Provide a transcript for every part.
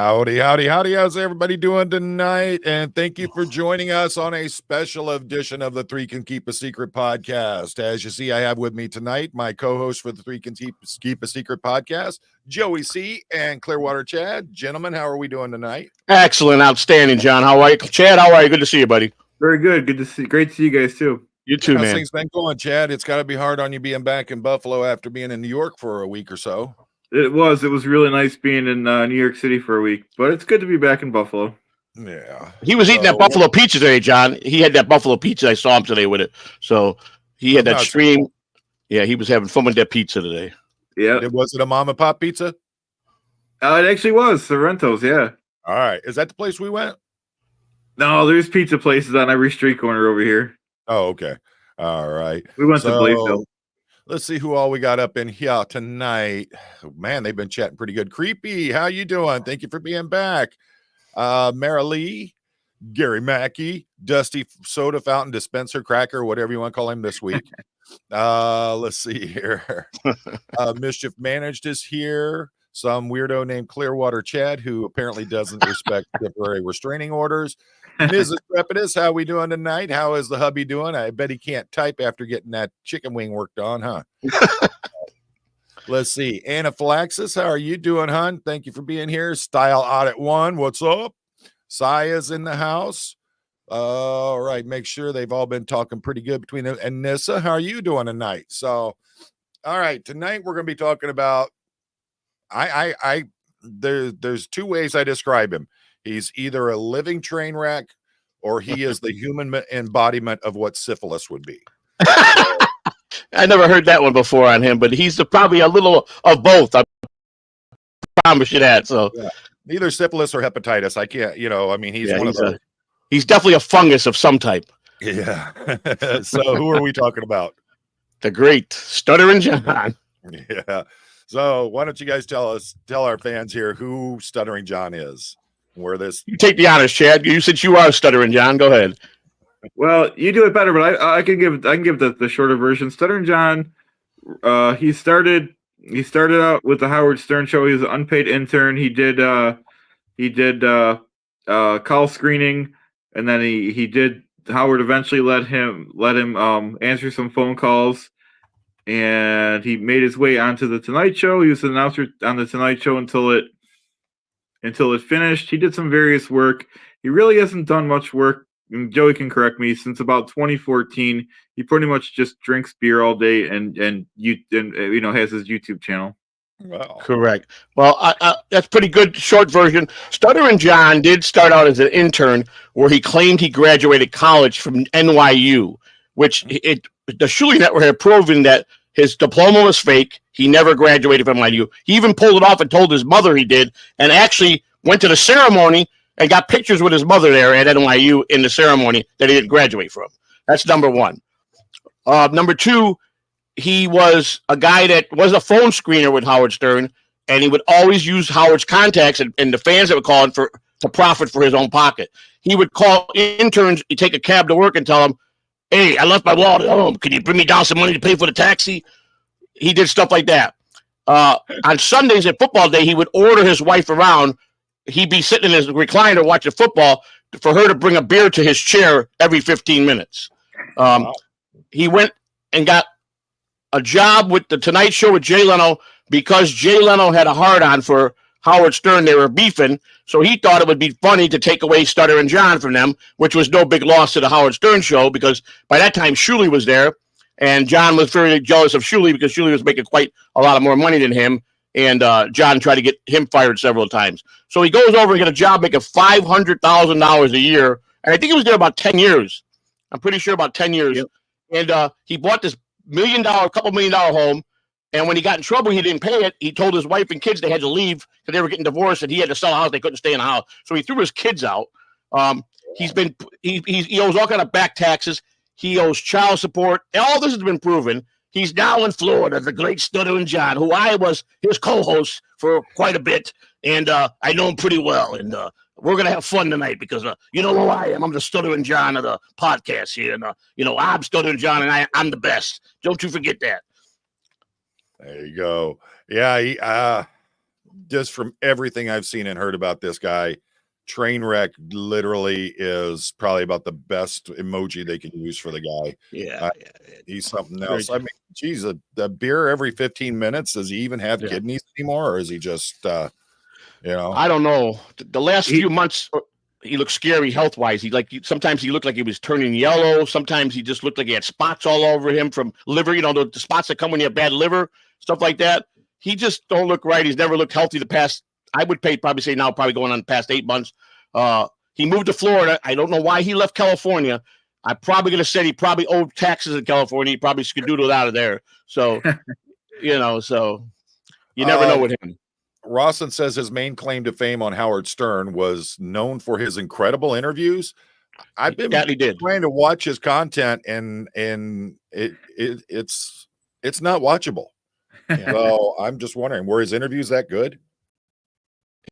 Howdy, howdy, howdy. How's everybody doing tonight? And thank you for joining us on a special edition of the Three Can Keep a Secret podcast. As you see, I have with me tonight my co-host for the Three Can Keep a Secret podcast, Joey C. and Clearwater Chad. Gentlemen, how are we doing tonight? Excellent, outstanding, John. How are you? Chad, how are you? Good to see you, buddy. Very good. Great to see you guys too. You too, How's man. things been going, Chad? It's got to be hard on you being back in Buffalo after being in New York for a week or so. It was really nice being in New York City for a week, but it's good to be back in Buffalo. Yeah. He was eating that buffalo pizza today, John. He had that buffalo pizza. I saw him today with it. So he had that stream. Yeah, he was having fun with that pizza today. Yeah. Was it a mom and pop pizza? It actually was. Sorrento's, yeah. All right. Is that the place we went? No, there's pizza places on every street corner over here. Oh, okay. All right. We went to Blazeville. Let's see who all we got up in here tonight. Man, they've been chatting pretty good. Creepy, how you doing? Thank you for being back. Mara Lee, Gary Mackey, Dusty Soda Fountain Dispenser Cracker, whatever you want to call him this week. Let's see here. Mischief Managed is here. Some weirdo named Clearwater Chad, who apparently doesn't respect temporary restraining orders. Mrs. Trepidus, how we doing tonight? How is the hubby doing? I bet he can't type after getting that chicken wing worked on, huh? Let's see. Anaphylaxis, how are you doing, hon? Thank you for being here. Style Audit 1, what's up? Saya's in the house. All right, make sure they've all been talking pretty good between them. And Nissa, how are you doing tonight? So, all right, tonight we're going to be talking about there's two ways I describe him. He's either a living train wreck or he is the human embodiment of what syphilis would be. I never heard that one before on him, but he's probably a little of both. I promise you that. So yeah. Either syphilis or hepatitis. I can't, I mean, he's one of those. He's definitely a fungus of some type. Yeah. So who are we talking about? The great Stuttering John. Yeah. So why don't you guys tell our fans here who Stuttering John is? Where this you take the honors, Chad. Since you are Stuttering John, go ahead. Well, you do it better, but I can give the shorter version. Stuttering John, he started out with the Howard Stern show. He was an unpaid intern. He did call screening, and then he did. Howard eventually let him answer some phone calls, and he made his way onto the Tonight Show. He was an announcer on the Tonight Show until it finished. He did some various work. He really hasn't done much work, and Joey can correct me, since about 2014. He pretty much just drinks beer all day and has his YouTube channel. Wow. Correct. Well, that's pretty good short version. Stuttering John did start out as an intern where he claimed he graduated college from NYU, which the Shuley Network had proven that his diploma was fake. He never graduated from NYU. He even pulled it off and told his mother he did, and actually went to the ceremony and got pictures with his mother there at NYU in the ceremony that he didn't graduate from. That's number one. Number two, he was a guy that was a phone screener with Howard Stern, and he would always use Howard's contacts and the fans that would call him to profit for his own pocket. He would call interns, he'd take a cab to work and tell them, "Hey, I left my wallet at home. Can you bring me down some money to pay for the taxi?" He did stuff like that. On Sundays at football day, he would order his wife around. He'd be sitting in his recliner watching football for her to bring a beer to his chair every 15 minutes. He went and got a job with the Tonight Show with Jay Leno because Jay Leno had a hard-on for Howard Stern. They were beefing, so he thought it would be funny to take away Stuttering John from them, which was no big loss to the Howard Stern show because by that time Shuley was there, and John was very jealous of Shuley because Shuley was making quite a lot of more money than him, and John tried to get him fired several times. So he goes over and get a job making $500,000 a year, and I think he was there about 10 years. I'm pretty sure about 10 years. Yep. And he bought this couple $1 million home. And when he got in trouble, he didn't pay it. He told his wife and kids they had to leave because they were getting divorced, and he had to sell a house. They couldn't stay in the house, so he threw his kids out. He owes all kind of back taxes. He owes child support. All this has been proven. He's now in Florida, the great Stuttering John, who I was his co-host for quite a bit, and I know him pretty well. And we're gonna have fun tonight because you know who I am. I'm the Stuttering John of the podcast here, and I'm Stuttering John, and I'm the best. Don't you forget that. There you go. Yeah, just from everything I've seen and heard about this guy, train wreck literally is probably about the best emoji they can use for the guy. Yeah, he's something else. I mean, geez, the beer every 15 minutes. Does he even have kidneys anymore, or is he just, I don't know. The last few months, he looked scary health wise. Sometimes he looked like he was turning yellow. Sometimes he just looked like he had spots all over him from liver. The spots that come when you have bad liver, stuff like that. He just don't look right. He's never looked healthy the past. I would probably say now, probably going on the past 8 months. He moved to Florida. I don't know why he left California. I'm probably going to say he probably owed taxes in California. He probably skedoodled out of there. So, so you never know with him. Rawson says his main claim to fame on Howard Stern was known for his incredible interviews. I've been trying to watch his content, and it's not watchable. Yeah. So I'm just wondering, were his interviews that good?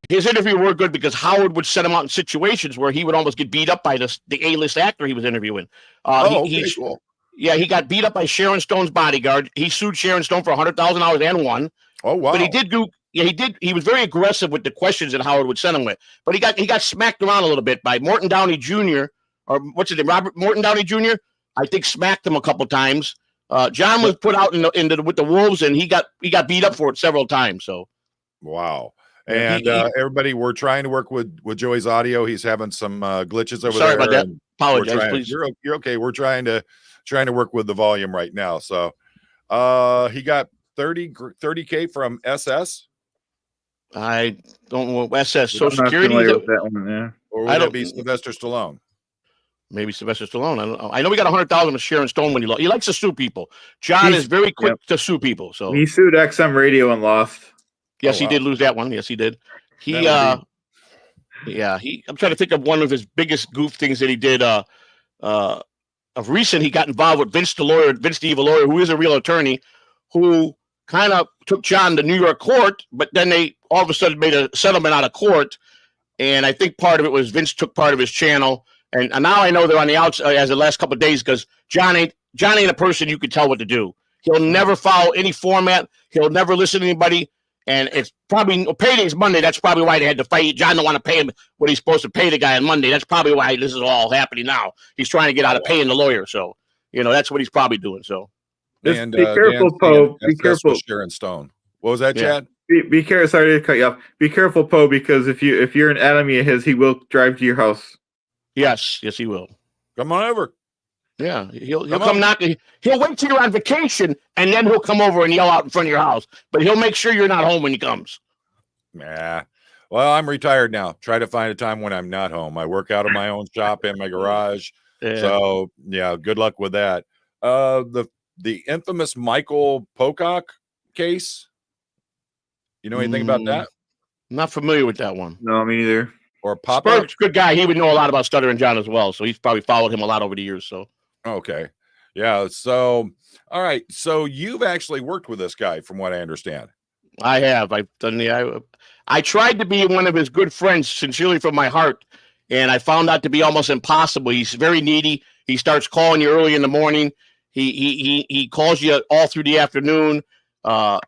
His interviews were good because Howard would set him out in situations where he would almost get beat up by the A-list actor he was interviewing. Cool. Yeah, he got beat up by Sharon Stone's bodyguard. He sued Sharon Stone for $100,000 and won. Oh wow! But he did do. Yeah, he did. He was very aggressive with the questions that Howard would send him with. But he got smacked around a little bit by Morton Downey Jr. or what's his name, Robert Morton Downey Jr. I think smacked him a couple times. John was put out with the Wolves, and he got beat up for it several times. So, wow. And everybody, we're trying to work with Joey's audio. He's having some glitches over there. Sorry about that. Apologize, please. You're okay. We're trying to work with the volume right now. So, he got 30K from SS. I don't know SS Social Security. With that one, yeah. Or would it be Sylvester Stallone? Maybe Sylvester Stallone. I don't know. I know we got $100,000 with Sharon Stone when he likes to sue people. John is very quick to sue people. So he sued XM Radio and lost. Yes, he did lose that one. Yes, he did. I'm trying to think of one of his biggest goof things that he did. Of recent, he got involved with Vince the Evil Lawyer, who is a real attorney, who kind of took John to New York court, but then they all of a sudden made a settlement out of court. And I think part of it was Vince took part of his channel. And now I know they're on the outside as the last couple of days because John ain't a person you can tell what to do. He'll never follow any format. He'll never listen to anybody. And it's probably payday's Monday. That's probably why they had to fight. John don't want to pay him what he's supposed to pay the guy on Monday. That's probably why this is all happening now. He's trying to get out of paying the lawyer. So, that's what he's probably doing. So, and be careful, Poe. Be careful. Sharon Stone. What was that, Chad? Be careful. Sorry to cut you off. Be careful, Poe, because if you're an enemy of his, he will drive to your house. Yes, he will. Come on over. Yeah, he'll come knocking. He'll wait till you're on vacation, and then he'll come over and yell out in front of your house. But he'll make sure you're not home when he comes. Yeah. Well, I'm retired now. Try to find a time when I'm not home. I work out of my own shop in my garage. Yeah. So, good luck with that. The infamous Michael Pocock case. You know anything about that? I'm not familiar with that one. No, me neither. Or Pop Spurge's a good guy. He would know a lot about Stuttering John as well. So he's probably followed him a lot over the years. So okay. Yeah. So all right. So you've actually worked with this guy from what I understand. I have. I've done I tried to be one of his good friends, sincerely from my heart, and I found out to be almost impossible. He's very needy. He starts calling you early in the morning. He calls you all through the afternoon.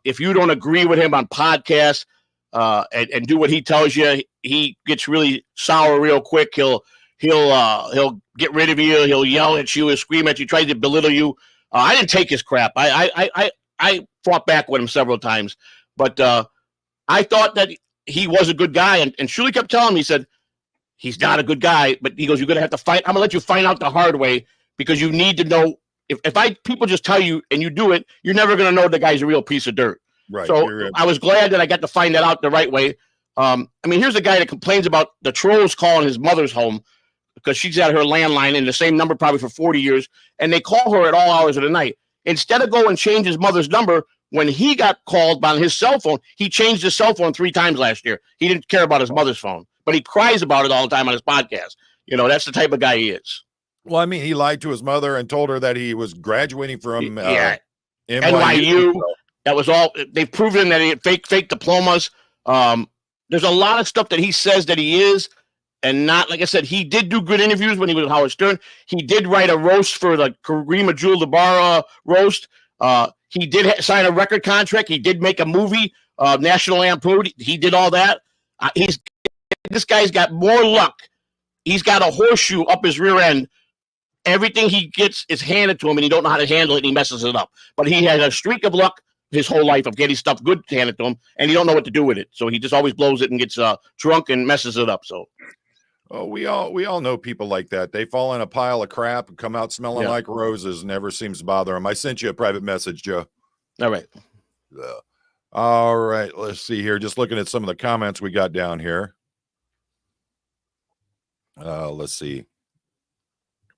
If you don't agree with him on podcasts and do what he tells you, he gets really sour real quick. He'll get rid of you. He'll yell at you. He'll scream at you. Try to belittle you. I didn't take his crap. I fought back with him several times, but I thought that he was a good guy, and Shuli kept telling me, he said, he's not a good guy, but he goes, you're going to have to fight. I'm going to let you find out the hard way because you need to know. If people just tell you and you do it, you're never going to know the guy's a real piece of dirt. Right. So I was glad that I got to find that out the right way. Here's a guy that complains about the trolls calling his mother's home because she's at her landline in the same number probably for 40 years, and they call her at all hours of the night. Instead of going and change his mother's number, when he got called on his cell phone, he changed his cell phone 3 times last year. He didn't care about his mother's phone, but he cries about it all the time on his podcast. That's the type of guy he is. Well, he lied to his mother and told her that he was graduating from NYU. That was all. They've proven that he had fake diplomas. There's a lot of stuff that he says that he is and not. Like I said, he did do good interviews when he was with Howard Stern. He did write a roast for the Kareem Abdul-Jabbar roast. He did sign a record contract. He did make a movie, National Lampoon. He did all that. This guy's got more luck. He's got a horseshoe up his rear end. Everything he gets is handed to him, and he don't know how to handle it, and he messes it up. But he had a streak of luck his whole life of getting stuff good handed to him, and he don't know what to do with it. So he just always blows it and gets drunk and messes it up. So, oh, we all know people like that. They fall in a pile of crap and come out smelling like roses. Never seems to bother them. I sent you a private message, Joe. All right. All right. Let's see here. Just looking at some of the comments we got down here. Let's see.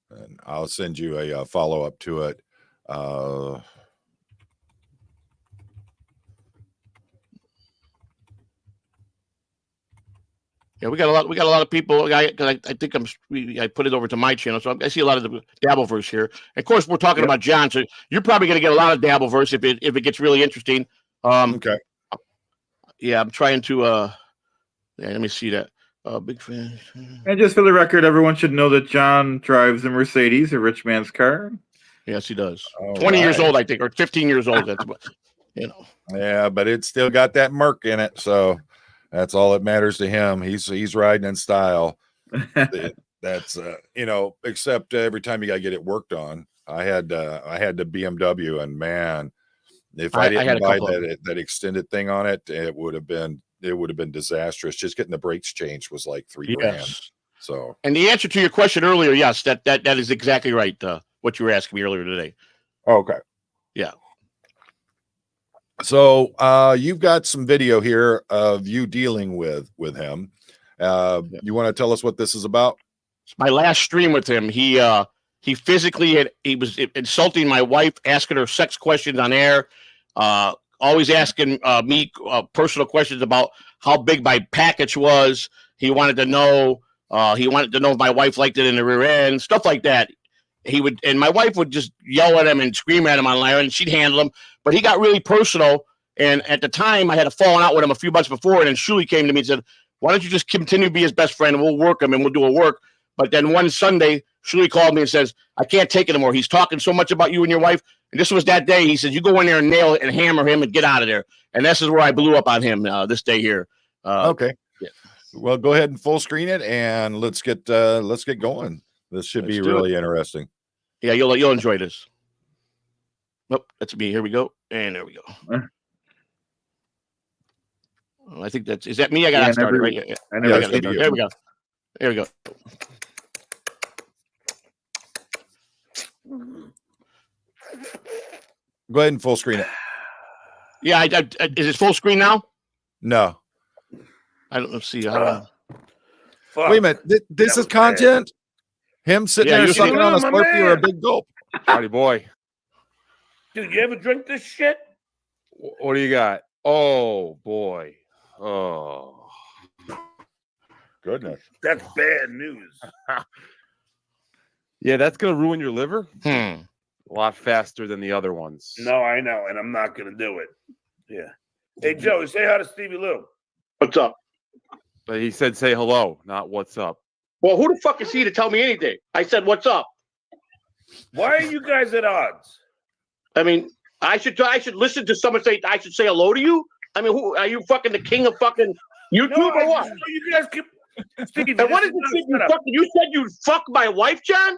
And I'll send you a follow-up to it. Yeah, we got a lot of people. I think I put it over to my channel, so I see a lot of the Dabbleverse here. And of course, we're talking about John, so you're probably going to get a lot of Dabbleverse if it gets really interesting. Okay. Yeah, I'm trying to. Let me see that. Big fan. And just for the record, everyone should know that John drives a Mercedes, a rich man's car. Yes, he does. All 20 years old, I think, or 15 years old. That's what, Yeah, but it's still got that Merc in it, so that's all that matters to him. He's riding in style. That's except every time you got to get it worked on. I had the BMW, and man, if I didn't buy that extended thing on it, it would have been disastrous. Just getting the brakes changed was like $3,000. So, and the answer to your question earlier, yes, that is exactly right. What you were asking me earlier today. Okay. Yeah. So you've got some video here of you dealing with him. You want to tell us what this is about? It's my last stream with him. He physically he was insulting my wife, asking her sex questions on air, always asking me personal questions about how big my package was. He wanted to know if my wife liked it in the rear end, stuff like that. And my wife would just yell at him and scream at him on air, and she'd handle him. But he got really personal. And at the time, I had a falling out with him a few months before, and then Shuli came to me and said, "Why don't you just continue to be his best friend, and we'll work him, and we'll do a work." But then one Sunday, Shuli called me and says, "I can't take it anymore. He's talking so much about you and your wife." And this was that day. He said, "You go in there and nail it and hammer him and get out of there." And this is where I blew up on him this day here. Okay. Yeah. Well, go ahead and full screen it, and let's get going. This should be really interesting. Yeah, you'll enjoy this. Nope, that's me. Here we go, and there we go. I think is that me? I got started right. Yeah. There we go. There we go. Go ahead and full screen it. Yeah, is it full screen now? No. I don't see. Wait a minute. This is content? Him sitting there sucking on a Slurpee or a big gulp? Howdy, boy. Dude, you ever drink this shit? What do you got? Oh, boy. Oh. Goodness. That's bad news. Yeah, that's going to ruin your liver a lot faster than the other ones. No, I know, and I'm not going to do it. Yeah. Hey, Joe, say hi to Stevie Lou. What's up? But he said say hello, not what's up. Well, who the fuck is he to tell me anything? I said, "What's up?" Why are you guys at odds? I mean, I should listen to someone say I should say hello to you. I mean, who are you? Fucking the king of fucking YouTube or what? You guys keep. Steve, and what is the shit you fucking? You said you'd fuck my wife, John.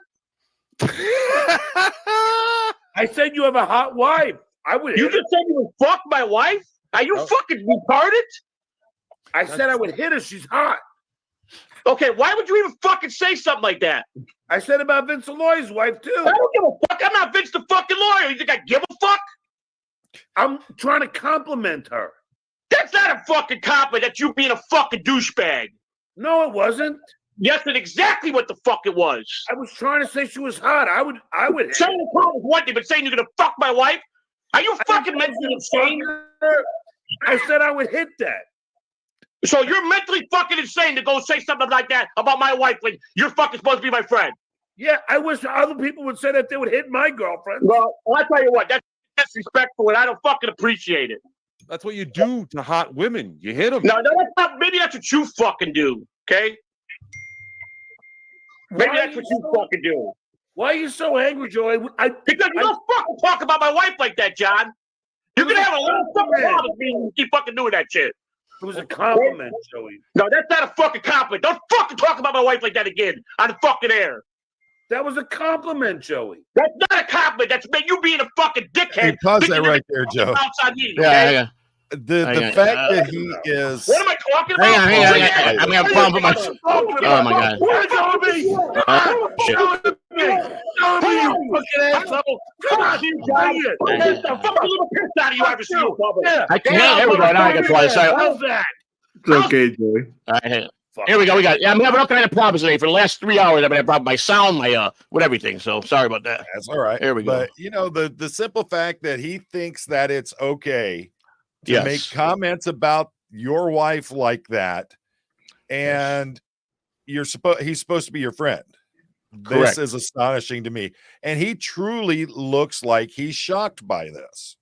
I said you have a hot wife. I would. You just said you would fuck my wife. Are you fucking retarded? I said I would hit her. She's hot. Okay, why would you even fucking say something like that? I said about Vince Aloy's wife too. I don't give a fuck. I'm not Vince the fucking lawyer. You think I give a fuck? I'm trying to compliment her. That's not a fucking compliment. That's you being a fucking douchebag. No, it wasn't. Yes, that's exactly what the fuck it was. I was trying to say she was hot. I would. Saying the problem is one thing, but saying you're gonna fuck my wife? Are you fucking mentally insane? I said I would hit that. So you're mentally fucking insane to go say something like that about my wife when you're fucking supposed to be my friend. Yeah, I wish other people would say that they would hit my girlfriend. Well, I'll tell you what, that's disrespectful, and I don't fucking appreciate it. That's what you do to hot women. You hit them. No, that's not. Maybe that's what you fucking do. Okay. Maybe that's what you fucking do. Why are you so angry, Joey? Because you don't fucking talk about my wife like that, John. You're gonna have a lot of fucking problems with me when you keep fucking doing that shit. It was a compliment, Joey. No, that's not a fucking compliment. Don't fucking talk about my wife like that again on the fucking air. That was a compliment, Joey. That's not a compliment. That's you being a fucking dickhead. Hey, pause that right there, Joe. Outside me, Yeah, okay? yeah. The fact that he is. What am I talking about? Hang on. I'm having a problem with my. Oh my god. What are you you fucking asshole. Come on, you idiot. Get the fucking little piss out of you ever see you. Yeah. I can't. There we go. Now I can try this out. How's that? It's okay, Joey. All right, here we go. We got. Yeah, I'm having all kind of problems today. For the last 3 hours, I've been having problems with my sound, my with everything. So sorry about that. That's all right. Here we go. But you know, the simple fact that he thinks that it's okay to make comments about your wife like that, and he's supposed to be your friend. Correct. This is astonishing to me. And he truly looks like he's shocked by this.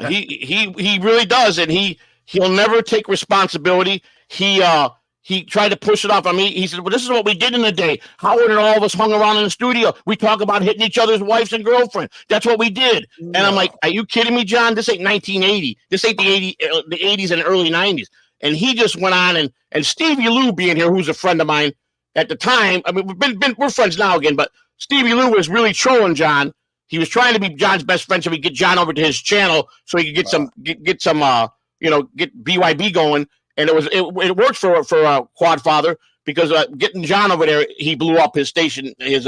He really does, and he'll never take responsibility. He tried to push it off on me. He said, "Well, this is what we did in the day. Howard and all of us hung around in the studio. We talk about hitting each other's wives and girlfriends. That's what we did." And I'm like, "Are you kidding me, John? This ain't 1980. This ain't the 80s and early 90s." And he just went on and Stevie Lou being here, who's a friend of mine at the time. I mean, we're friends now again, but Stevie Lou was really trolling John. He was trying to be John's best friend so we could get John over to his channel so he could get some get BYB going. And it worked for Quadfather because getting John over there, he blew up his station, his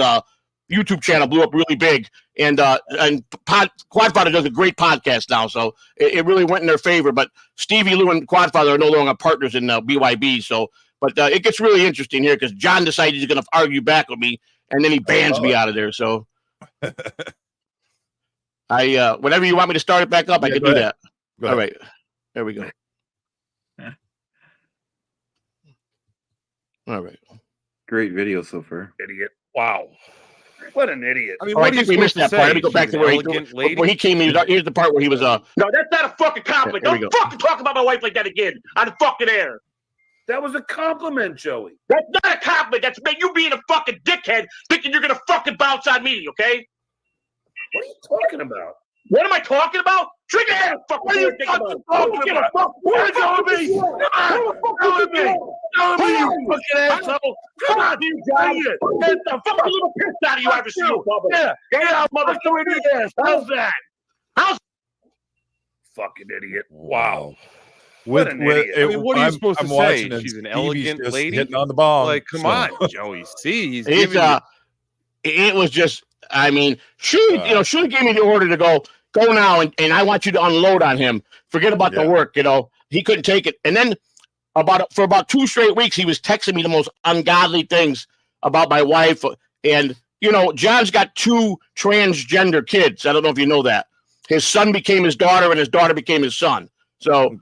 YouTube channel blew up really big. And Quadfather does a great podcast now, so it really went in their favor. But Stevie Lou and Quadfather are no longer partners in BYB. So, but it gets really interesting here because John decided he's going to argue back with me, and then he bans me out of there. So, whenever you want me to start it back up, I can do that. All right, there we go. All right. Great video so far. Idiot. Wow. What an idiot. I mean, I what think we missed that part. Let me go back to where he came in. Here's the part where he was No, that's not a fucking compliment. Don't fucking talk about my wife like that again on the fucking air. That was a compliment, Joey. That's not a compliment. That's you being a fucking dickhead thinking you're gonna fucking bounce on me, okay? What are you talking about? What am I talking about? Trigger ass fucking What are you fucking talking about? What are you telling me? Telling me? Telling me, you fucking asshole. Come on, you idiot. Get the fucking little piss out of you ever see you. Yeah. Get out, motherfucker. Ass. How's that? Fucking idiot. Wow. What an idiot. I mean, what are you supposed to say? watching and She's an Stevie's elegant just lady. hitting on the ball. Like, come on, Joey. See, he's It's giving you. it was just. I mean, Shuli gave me the order to go now, and I want you to unload on him. Forget about the work. He couldn't take it, and then for about 2 straight weeks, he was texting me the most ungodly things about my wife. And John's got 2 transgender kids. I don't know if you know that. His son became his daughter, and his daughter became his son. So,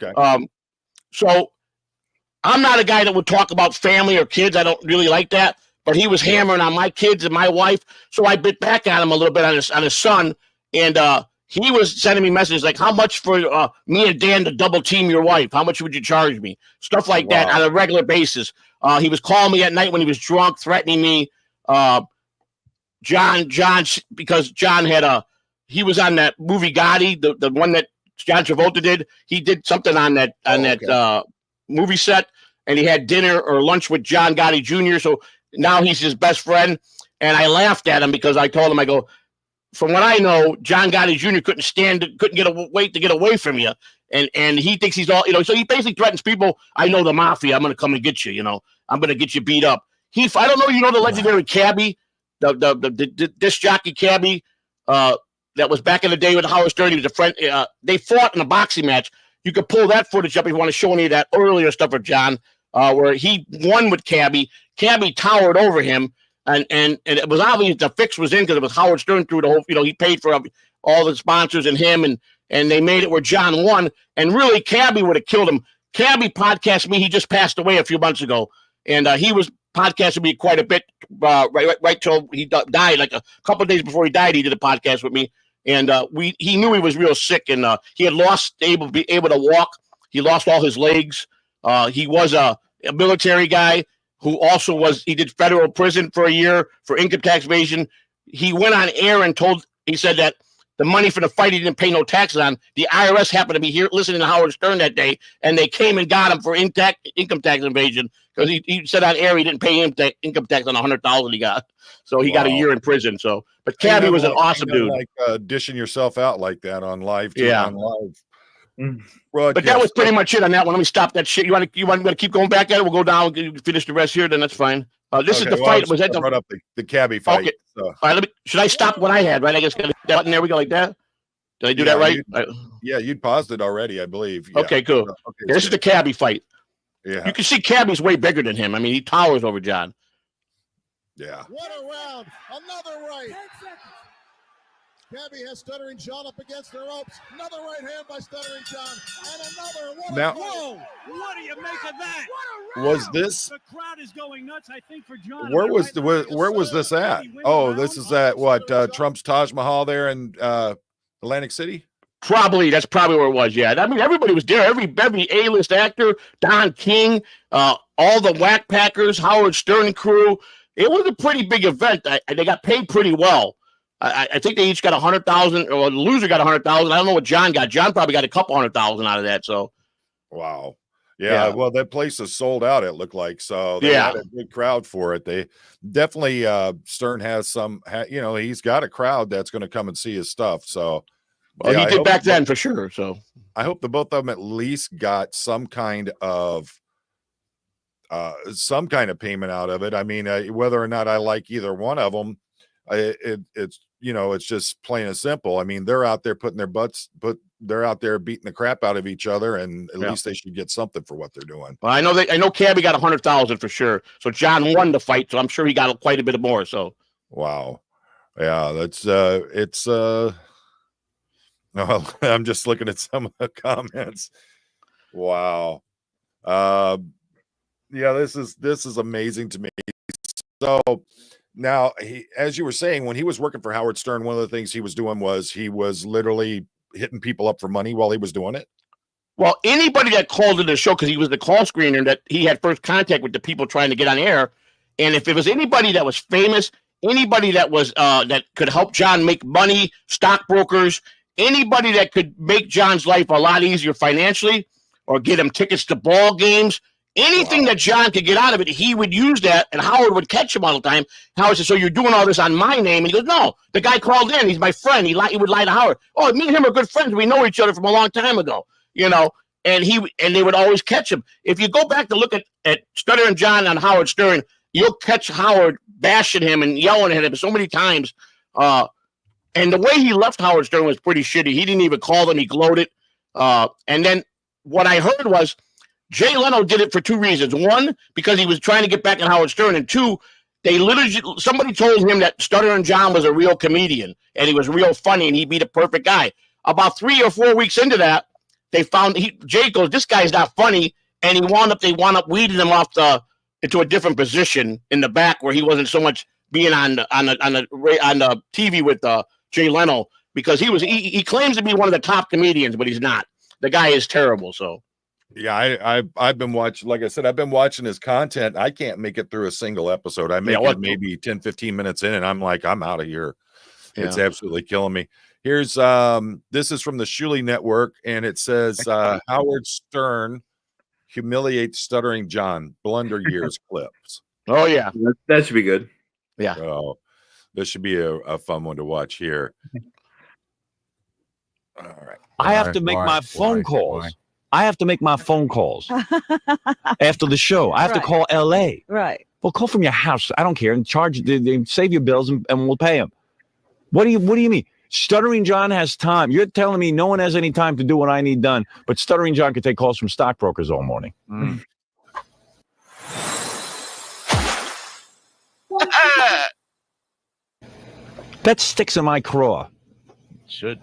so I'm not a guy that would talk about family or kids. I don't really like that. But he was hammering on my kids and my wife, so I bit back at him a little bit on his son, and he was sending me messages like, "How much for me and Dan to double team your wife? How much would you charge me?" Stuff like that on a regular basis. He was calling me at night when he was drunk, threatening me. John, because John had he was on that movie Gotti, the one that John Travolta did. He did something on that movie set, and he had dinner or lunch with John Gotti Jr. So now he's his best friend, and I laughed at him because I told him, I go, from what I know, John Gotti Jr. couldn't wait to get away from you, and he thinks he's all, so he basically threatens people. I know the mafia. I'm going to come and get you. I'm going to get you beat up. I don't know, the legendary cabbie, the disc jockey cabbie, that was back in the day with Howard Stern. He was a friend. They fought in a boxing match. You could pull that footage up if you want to show any of that earlier stuff of John, where he won with Cabbie. Cabbie towered over him, and it was obvious the fix was in because it was Howard Stern through the whole. He paid for all the sponsors and him, and they made it where John won. And really, Cabbie would have killed him. Cabbie podcasted me. He just passed away a few months ago, and he was podcasting me quite a bit right till he died. Like a couple of days before he died, he did a podcast with me, and he knew he was real sick, and he had lost able to walk. He lost all his legs. He was a military guy who also he did federal prison for a year for income tax evasion. He went on air and he said that the money for the fight he didn't pay no taxes on. The IRS happened to be here listening to Howard Stern that day, and they came and got him for income tax evasion because he said on air he didn't pay income tax on $100,000 he got. So he got a year in prison. So, but Cabby was an awesome dude. Like dishing yourself out like that on live. Yeah. On live. But that was pretty much it on that one. Let me stop that shit. You want to keep going back at it? We'll go down, finish the rest here. Then that's fine. This is the fight. Was that brought up the Cabby fight? Okay. So. All right. Should I stop what I had? Right. I guess that button. There we go. Like that. Did I do that right? You'd paused it already, I believe. Yeah. Okay. Cool. Okay, this is the Cabby fight. Yeah. You can see Cabby's way bigger than him. I mean, he towers over John. Yeah. What a round. Another right. 10 seconds. Cabby has Stuttering John up against the ropes. Another right hand by Stuttering John. And another one. Now, whoa. What do you make of that? Was this? The crowd is going nuts, I think, for John. Where was this at? Oh, this is at what? Trump's Taj Mahal there in Atlantic City? That's probably where it was. Yeah. I mean, everybody was there. Every A-list actor, Don King, all the Whack Packers, Howard Stern crew. It was a pretty big event. They got paid pretty well. I think they each got 100,000, or the loser got 100,000. I don't know what John got. John probably got a couple 100,000 out of that. So, wow, yeah. Well, that place is sold out. It looked like so. They had a good crowd for it. They definitely Stern has some. He's got a crowd that's going to come and see his stuff. So, he did back then for sure. So, I hope the both of them at least got some kind of payment out of it. I mean, whether or not I like either one of them, it's just plain and simple. I mean, they're out there they're out there beating the crap out of each other, and at least they should get something for what they're doing. Well, I know Cabby got 100,000 for sure. So John won the fight, so I'm sure he got quite a bit more. So, wow, yeah, that's well, I'm just looking at some of the comments. Wow, yeah, this is amazing to me. So. Now, as you were saying, when he was working for Howard Stern, one of the things he was doing was he was literally hitting people up for money while he was doing it. Well, anybody that called into the show, because he was the call screener, that he had first contact with the people trying to get on air. And if it was anybody that was famous, anybody that was that could help John make money, stockbrokers, anybody that could make John's life a lot easier financially or get him tickets to ball games, anything that John could get out of it, he would use that, and Howard would catch him all the time. Howard said, "So you're doing all this on my name?" And he goes, "No, the guy called in. He's my friend." He would lie to Howard. "Oh, me and him are good friends. We know each other from a long time ago." And they would always catch him. If you go back to look at Stuttering John on Howard Stern, you'll catch Howard bashing him and yelling at him so many times. And the way he left Howard Stern was pretty shitty. He didn't even call them. He gloated. And then what I heard was, Jay Leno did it for two reasons. One, because he was trying to get back at Howard Stern. And two, somebody told him that Stuttering John was a real comedian and he was real funny and he'd be the perfect guy. About 3 or 4 weeks into that, they found Jay goes, "This guy's not funny." And they wound up weeding him off into a different position in the back where he wasn't so much being on the TV with Jay Leno, because he claims to be one of the top comedians, but he's not. The guy is terrible. So. Yeah, I've been watching, like I said, I've been watching his content. I can't make it through a single episode. I make it maybe 10, 15 minutes in, and I'm like, I'm out of here. Yeah. It's absolutely killing me. Here's this is from the Shuley Network, and it says Howard Stern humiliates Stuttering John, Blunder Years clips. Oh yeah, that should be good. Yeah. Oh, this should be a fun one to watch here. All right. I have to make my phone calls. I have to make my phone calls after the show. I have to call L.A. Right. Well, call from your house. I don't care. And save your bills and we'll pay them. What do you mean? Stuttering John has time. You're telling me no one has any time to do what I need done, but Stuttering John can take calls from stockbrokers all morning. Mm. That sticks in my craw. Should.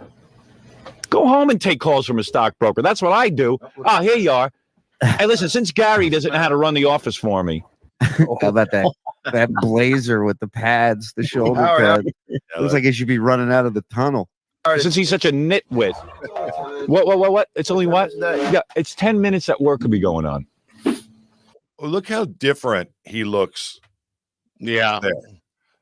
Go home and take calls from a stockbroker. That's what I do. Oh, here you are. Hey, listen, since Gary doesn't know how to run the office for me. How about that blazer with the pads, the shoulder pad? Looks like he should be running out of the tunnel. Since he's such a nitwit. What? It's only what? Yeah, it's 10 minutes that work could be going on. Well, look how different he looks. Yeah. There.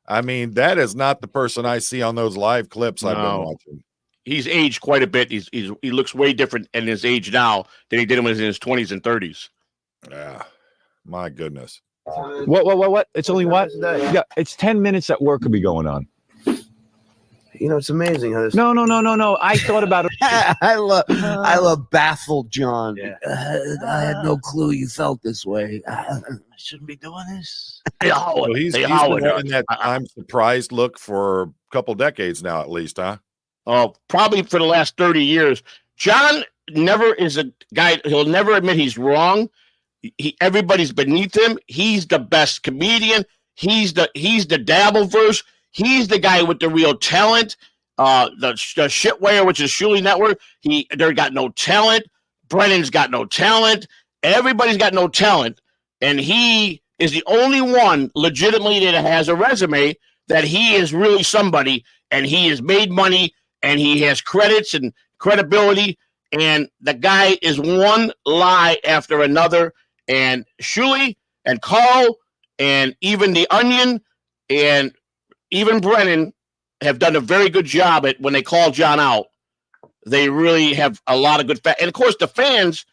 I mean, that is not the person I see on those live clips I've been watching. he's aged quite a bit. He looks way different in his age now than he did when he was in his 20s and 30s. Yeah, my goodness. What? It's only what? Yeah, it's 10 minutes that work could be going on. You know, it's amazing how this. No. I thought about it. I love baffled John. Yeah. I had no clue you felt this way. I shouldn't be doing this. Hey, Howard. Well, he's been having that I'm surprised look for a couple decades now, at least, huh? Oh, probably for the last 30 years. John never is a guy. He'll never admit he's wrong. Everybody's beneath him. He's the best comedian. He's the Dabbleverse. He's the guy with the real talent. The shitware, which is Shuley Network. They're got no talent. Brennan's got no talent. Everybody's got no talent, and he is the only one legitimately that has a resume that he is really somebody, and he has made money, and he has credits and credibility, and the guy is one lie after another. And Shuley and Carl and even the Onion and even Brennan have done a very good job at when they call John out. They really have a lot of good and of course the fans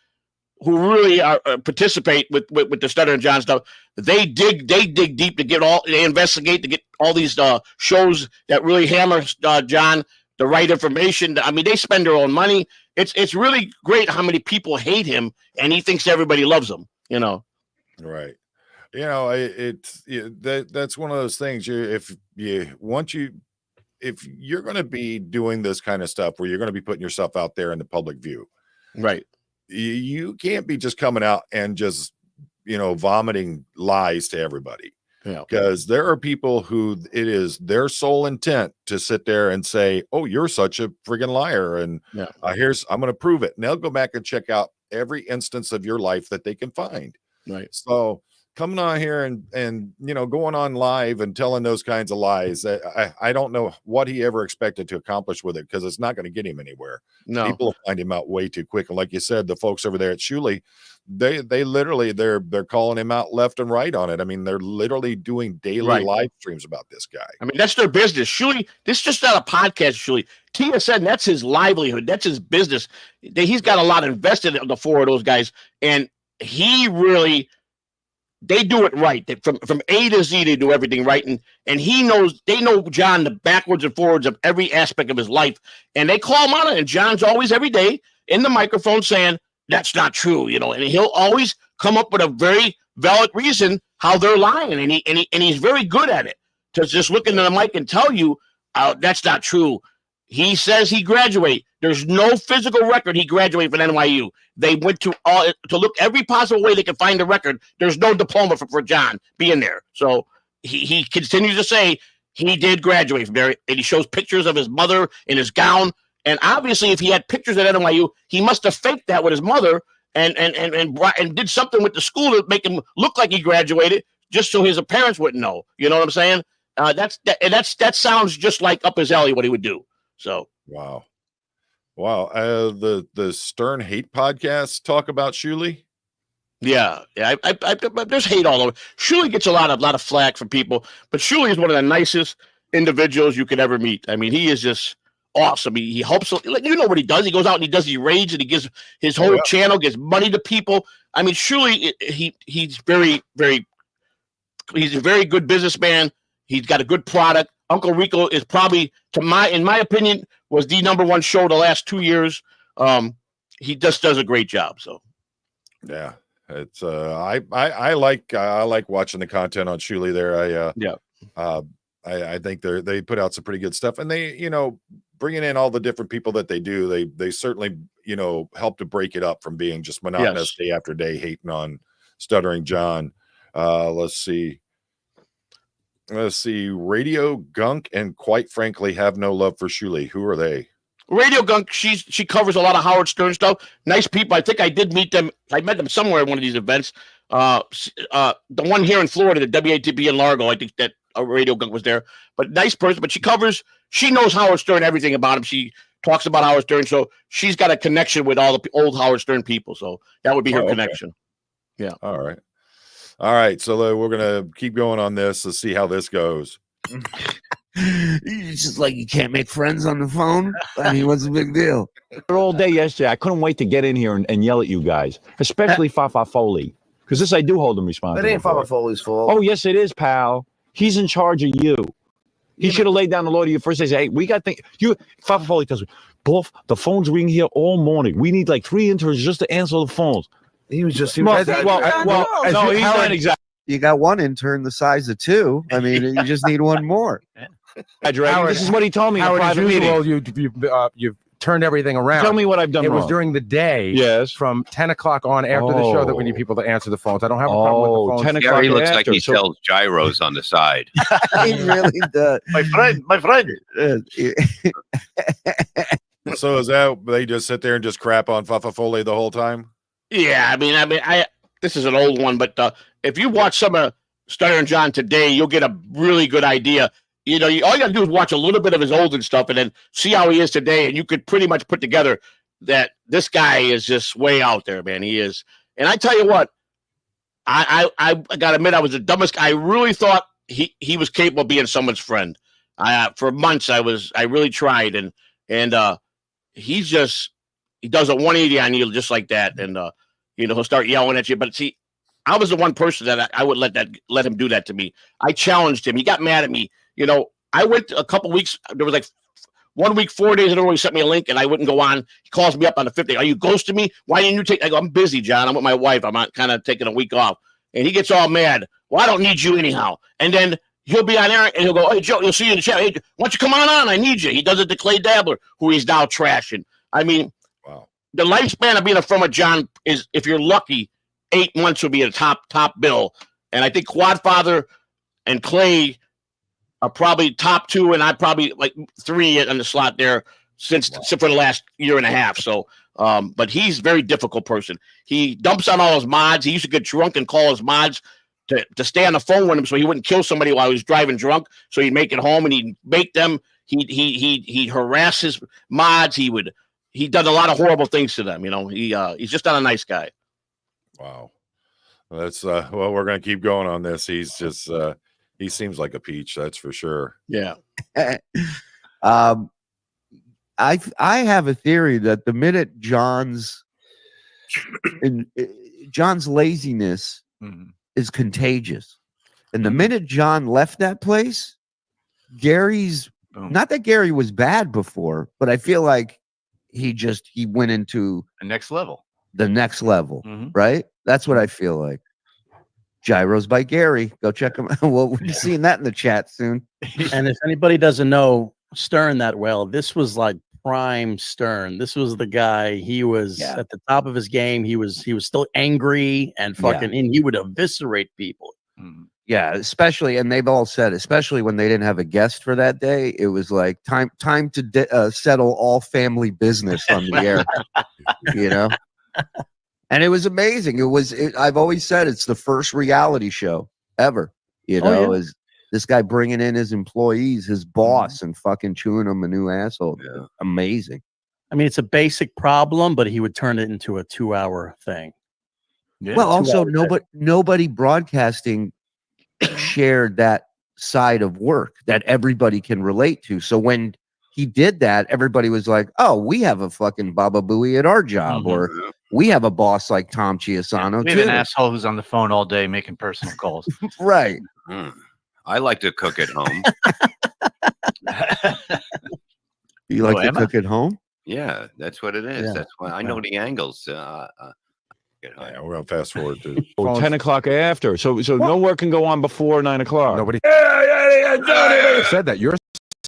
who really participate with the Stuttering John stuff. They dig deep to they investigate to get all these shows that really hammer John the right information. I mean, they spend their own money. It's really great how many people hate him and he thinks everybody loves him. You know, right? You know, that's one of those things. If you're going to be doing this kind of stuff where you're going to be putting yourself out there in the public view, right? You can't be just coming out and just, vomiting lies to everybody. Yeah. Because there are people who it is their sole intent to sit there and say, "Oh, you're such a friggin' liar," and I'm going to prove it. And they'll go back and check out every instance of your life that they can find. Right. So coming on here and going on live and telling those kinds of lies, I don't know what he ever expected to accomplish with it, because it's not going to get him anywhere. No, people will find him out way too quick. And like you said, the folks over there at Shuley, they literally they're calling him out left and right on it. I mean, they're literally doing daily live streams about this guy. I mean, that's their business. Shuley, this is just not a podcast. Shuley, TSN, that's his livelihood. That's his business. He's got a lot invested in the four of those guys, and he really. They do it right. From A to Z, they do everything right. And they know John the backwards and forwards of every aspect of his life. And they call him on it. And John's always every day in the microphone saying, that's not true, and he'll always come up with a very valid reason how they're lying. And he's very good at it, to just look into the mic and tell you that's not true. He says he graduated. There's no physical record he graduated from NYU. They went to look every possible way they could find a record. There's no diploma for John being there. So he continues to say he did graduate from there, and he shows pictures of his mother in his gown. And obviously, if he had pictures at NYU, he must have faked that with his mother and did something with the school to make him look like he graduated, just so his parents wouldn't know. You know what I'm saying? That sounds just like up his alley what he would do. So wow. The Stern Hate podcast talk about Shuley. Yeah. There's hate all over. Shuley gets a lot of flack from people, but Shuley is one of the nicest individuals you could ever meet. I mean, he is just awesome. He helps. You know what he does? He goes out and he does these raids, and he gives his whole channel, gives money to people. I mean, Shuley, he's very, very. He's a very good businessman. He's got a good product. Uncle Rico is probably, in my opinion, was the #1 show the last 2 years. He just does a great job. So, yeah, it's I like watching the content on Shuley there. I think they put out some pretty good stuff, and they bringing in all the different people that they do. They certainly help to break it up from being just monotonous day after day hating on Stuttering John. Let's see. Radio Gunk and Quite Frankly Have No Love for Shuley. Who are they? Radio Gunk, she covers a lot of Howard Stern stuff. Nice people. I think I did meet them. I met them somewhere at one of these events. The one here in Florida, the WATP in Largo, I think that Radio Gunk was there. But nice person. But she knows Howard Stern, everything about him. She talks about Howard Stern. So she's got a connection with all the old Howard Stern people. So that would be her connection. Yeah. All right. So we're going to keep going on this. Let's see how this goes. It's just like you can't make friends on the phone. I mean, what's the big deal? All day yesterday. I couldn't wait to get in here and yell at you guys, especially Fafa Foley, because this I do hold him responsible. That ain't for. Fafa Foley's fault. Oh, yes, it is, pal. He's in charge of you. He should have laid down the law to you first. They say, hey, we got things. Fafa Foley tells me, Bluff, the phone's ringing here all morning. We need like 3 interns just to answer the phones. He was just. No, he's not exactly. You got one intern the size of 2. I mean, you just need one more. This is what he told me in a Howard, private as usual, meeting. you've turned everything around. Tell me what I've done It wrong. was during the day. Yes. From 10 o'clock on after the show that we need people to answer the phones. I don't have a problem with the phones. 10 o'clock Gary looks like after, he sells gyros on the side. He really does. My friend. So is that they just sit there and just crap on Fafa Foley the whole time? Yeah, I mean, this is an old one, but if you watch some of Stuttering John today, you'll get a really good idea. You know, all you got to do is watch a little bit of his old and stuff, and then see how he is today, and you could pretty much put together that this guy is just way out there, man. He is, and I tell you what, I got to admit, I was the dumbest. I really thought he was capable of being someone's friend. For months, I really tried, and he does a 180 on you just like that, and he'll start yelling at you. But see, I was the one person that I would let him do that to me. I challenged him. He got mad at me. You know, I went a couple weeks. There was like 1 week, 4 days in a row. He sent me a link, and I wouldn't go on. He calls me up on the 5th day. Are you ghosting me? Why didn't you take? I go, I'm busy, John. I'm with my wife. I'm kind of taking a week off. And he gets all mad. Well, I don't need you anyhow. And then he'll be on air, and he'll go, hey, Joe, you'll see you in the chat. Hey, why don't you come on? I need you. He does it to Clay Dabbler, who he's now trashing. I mean, wow. The lifespan of being a friend with John is, if you're lucky, 8 months will be a top bill. And I think Quadfather and Clay are probably top 2, and I probably like 3 in the slot there for the last year and a half. So, but he's a very difficult person. He dumps on all his mods. He used to get drunk and call his mods to stay on the phone with him so he wouldn't kill somebody while he was driving drunk. So he'd make it home and he'd make them. He'd harass his mods. He done a lot of horrible things to them. You know, he's just not a nice guy. Wow. That's well, we're gonna keep going on this. He's just he seems like a peach, that's for sure. Yeah. I have a theory that the minute John's laziness is contagious, and the minute John left that place, not that Gary was bad before, but I feel like he went into The next level. Right? That's what I feel like. Gyros by Gary. Go check him out. Well, we're seeing that in the chat soon. And if anybody doesn't know Stern that well, this was like prime Stern. This was the guy. He was at the top of his game. He was still angry and fucking, and he would eviscerate people. Yeah, especially, and they've all said, especially when they didn't have a guest for that day, it was like time to settle all family business on the air. You know. And it was amazing. I've always said it's the first reality show ever. You know, is this guy bringing in his employees, his boss, and fucking chewing him a new asshole. Yeah. Amazing. I mean, it's a basic problem, but he would turn it into a 2-hour thing. Yeah, well, also nobody broadcasting shared that side of work that everybody can relate to. So when he did that, everybody was like, oh, we have a fucking Baba Booey at our job, or we have a boss like Tom Chiasano. We have an asshole who's on the phone all day making personal calls. Right. I like to cook at home. You like to cook at home? Yeah, that's what it is. Yeah. That's why I know the angles. Yeah, we're gonna fast forward to 10 o'clock after. So no work can go on before 9 o'clock. Nobody said that. You're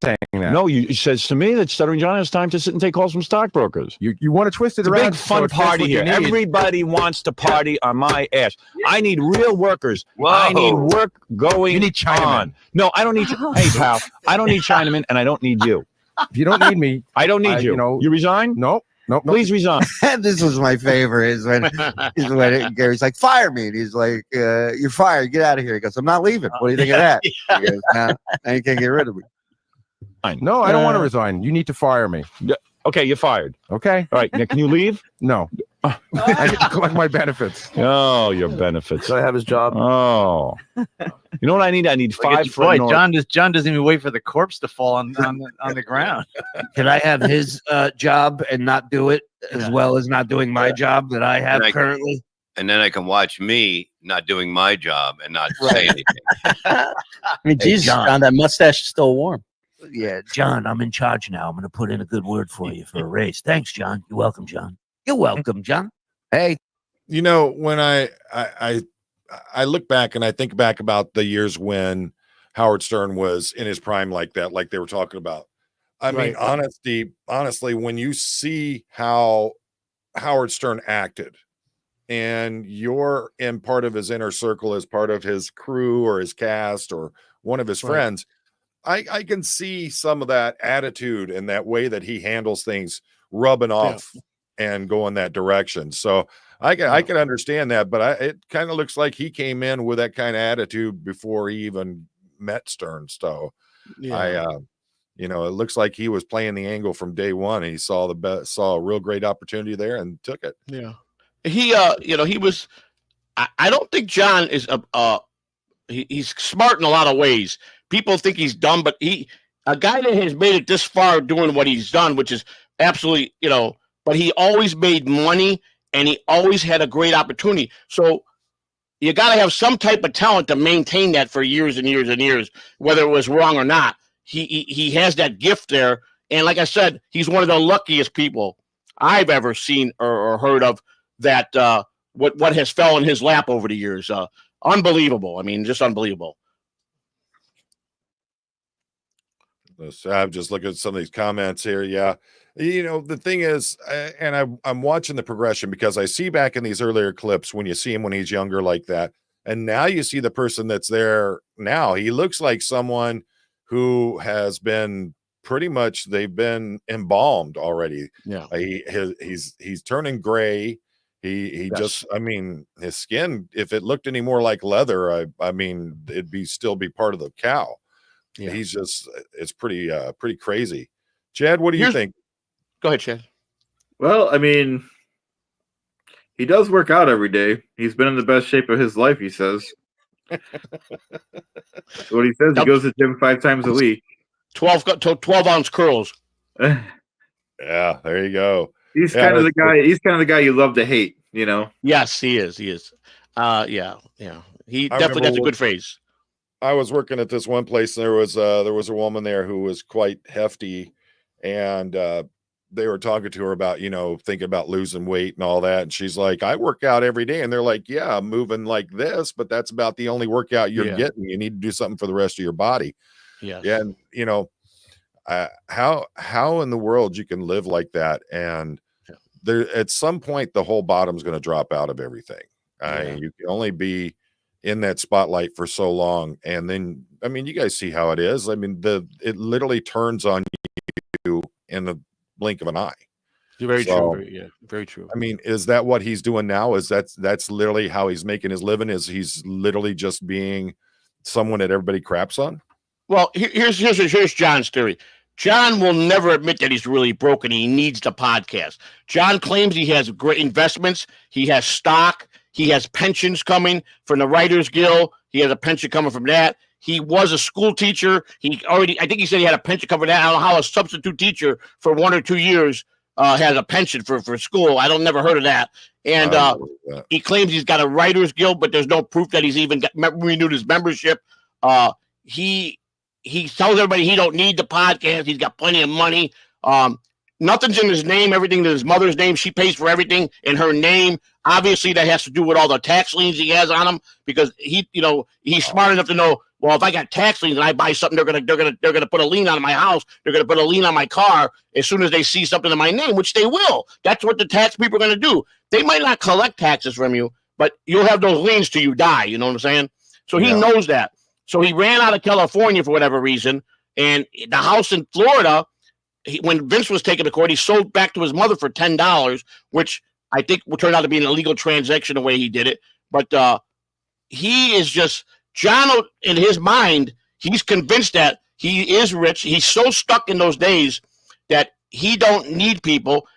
saying that. No, you says to me that Stuttering John has time to sit and take calls from stockbrokers. You want to twist it it's around. A big fun so party here. Everybody wants to party on my ass. I need real workers. Whoa. I need work going You need Chinaman. on. No, I don't need you. Hey, pal, I don't need Chinaman, and I don't need you. If you don't need me, I don't need you. You know, you resign? Nope. Please resign. This was my favorite. Is when Gary's like, fire me. And he's like, you're fired. Get out of here. He goes, I'm not leaving. What do you think of that? He goes, now you can't get rid of me. No, I don't want to resign. You need to fire me. Okay, you're fired. Okay. All right. Now, can you leave? No. I get to collect my benefits. Oh, your benefits. So I have his job. Oh, you know what I need? I need Like 5 it's foot boy, north. John doesn't even wait for the corpse to fall on the ground. Can I have his job and not do it as well as not doing my job that I have currently? And then I can watch me not doing my job and not say anything. I mean, Jesus, John, that mustache is still warm. Yeah, John, I'm in charge now. I'm going to put in a good word for you for a raise. Thanks, John. You're welcome, John. You're welcome, John. Hey, You know, when I look back and I think back about the years when Howard Stern was in his prime like that, like they were talking about. I mean, honestly, when you see how Howard Stern acted and you're in part of his inner circle as part of his crew or his cast or one of his friends, I can see some of that attitude and that way that he handles things rubbing off and going that direction. So I can understand that, but it kind of looks like he came in with that kind of attitude before he even met Stern. So it looks like he was playing the angle from day one. And he saw a real great opportunity there and took it. Yeah. He was, I don't think John is he's smart in a lot of ways. People think he's dumb, but a guy that has made it this far doing what he's done, which is absolutely, but he always made money and he always had a great opportunity. So you got to have some type of talent to maintain that for years and years and years, whether it was wrong or not. He has that gift there. And like I said, he's one of the luckiest people I've ever seen or heard of that what has fell in his lap over the years. Unbelievable. I mean, just unbelievable. So I'm just looking at some of these comments here. Yeah. The thing is, and I'm watching the progression because I see back in these earlier clips when you see him when he's younger like that. And now you see the person that's there now. He looks like someone who has been pretty much, they've been embalmed already. Yeah. He's turning gray. He just, I mean, his skin, if it looked any more like leather, I mean, it'd still be part of the cow. Yeah. He's just, it's pretty crazy. Chad, what do you think? Go ahead, Chad. Well, I mean, he does work out every day. He's been in the best shape of his life, he says. What he says, he goes to the gym 5 times a week. 12-ounce curls. Yeah, there you go. He's kind of the guy. He's kind of the guy you love to hate, Yes, he is. He is. Yeah. He definitely has a good face. I was working at this one place, and there was a woman there who was quite hefty, and they were talking to her about, thinking about losing weight and all that. And she's like, I work out every day. And they're like, yeah, I'm moving like this, but that's about the only workout you're getting. You need to do something for the rest of your body. Yeah. And, how in the world you can live like that? And there, at some point, the whole bottom's going to drop out of everything. You can only be in that spotlight for so long. And then, I mean, you guys see how it is. I mean, it literally turns on you in the blink of an eye. Very true. Very true. I mean, is that what he's doing now? Is that's literally how he's making his living? Is he's literally just being someone that everybody craps on? Well, here's John's theory. John will never admit that he's really broken. He needs the podcast. John claims he has great investments. He has stock. He has pensions coming from the Writers Guild. He has a pension coming from that. He was a school teacher. I think he said he had a pension coming from that. I don't know how a substitute teacher for 1 or 2 years has a pension for school. I don't never heard of that. And he claims he's got a Writers Guild, but there's no proof that he's even renewed his membership. He tells everybody he don't need the podcast. He's got plenty of money. Nothing's in his name. Everything in his mother's name. She pays for everything in her name. Obviously, that has to do with all the tax liens he has on him because he's smart enough to know. Well, if I got tax liens and I buy something, they're gonna put a lien on my house. They're gonna put a lien on my car as soon as they see something in my name, which they will. That's what the tax people are gonna do. They might not collect taxes from you, but you'll have those liens till you die. You know what I'm saying? So he knows that. So he ran out of California for whatever reason, and the house in Florida. When Vince was taken to court, he sold back to his mother for $10, which I think will turn out to be an illegal transaction the way he did it. But he is just John in his mind. He's convinced that he is rich. He's so stuck in those days that he don't need people,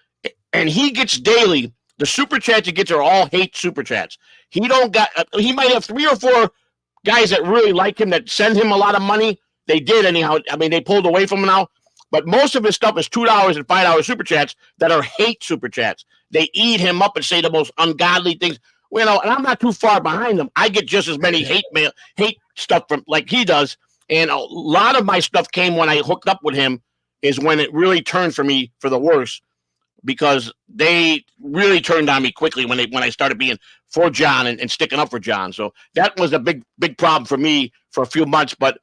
and he gets daily The super chats he gets are all hate super chats. He might have 3 or 4 guys that really like him that send him a lot of money. They did anyhow. I mean, they pulled away from him now. But most of his stuff is $2 and $5 super chats that are hate super chats. They eat him up and say the most ungodly things. Well, and I'm not too far behind them. I get just as many hate stuff from like he does. And a lot of my stuff came when I hooked up with him is when it really turned for me for the worse, because they really turned on me quickly when I started being for John and sticking up for John. So that was a big problem for me for a few months. But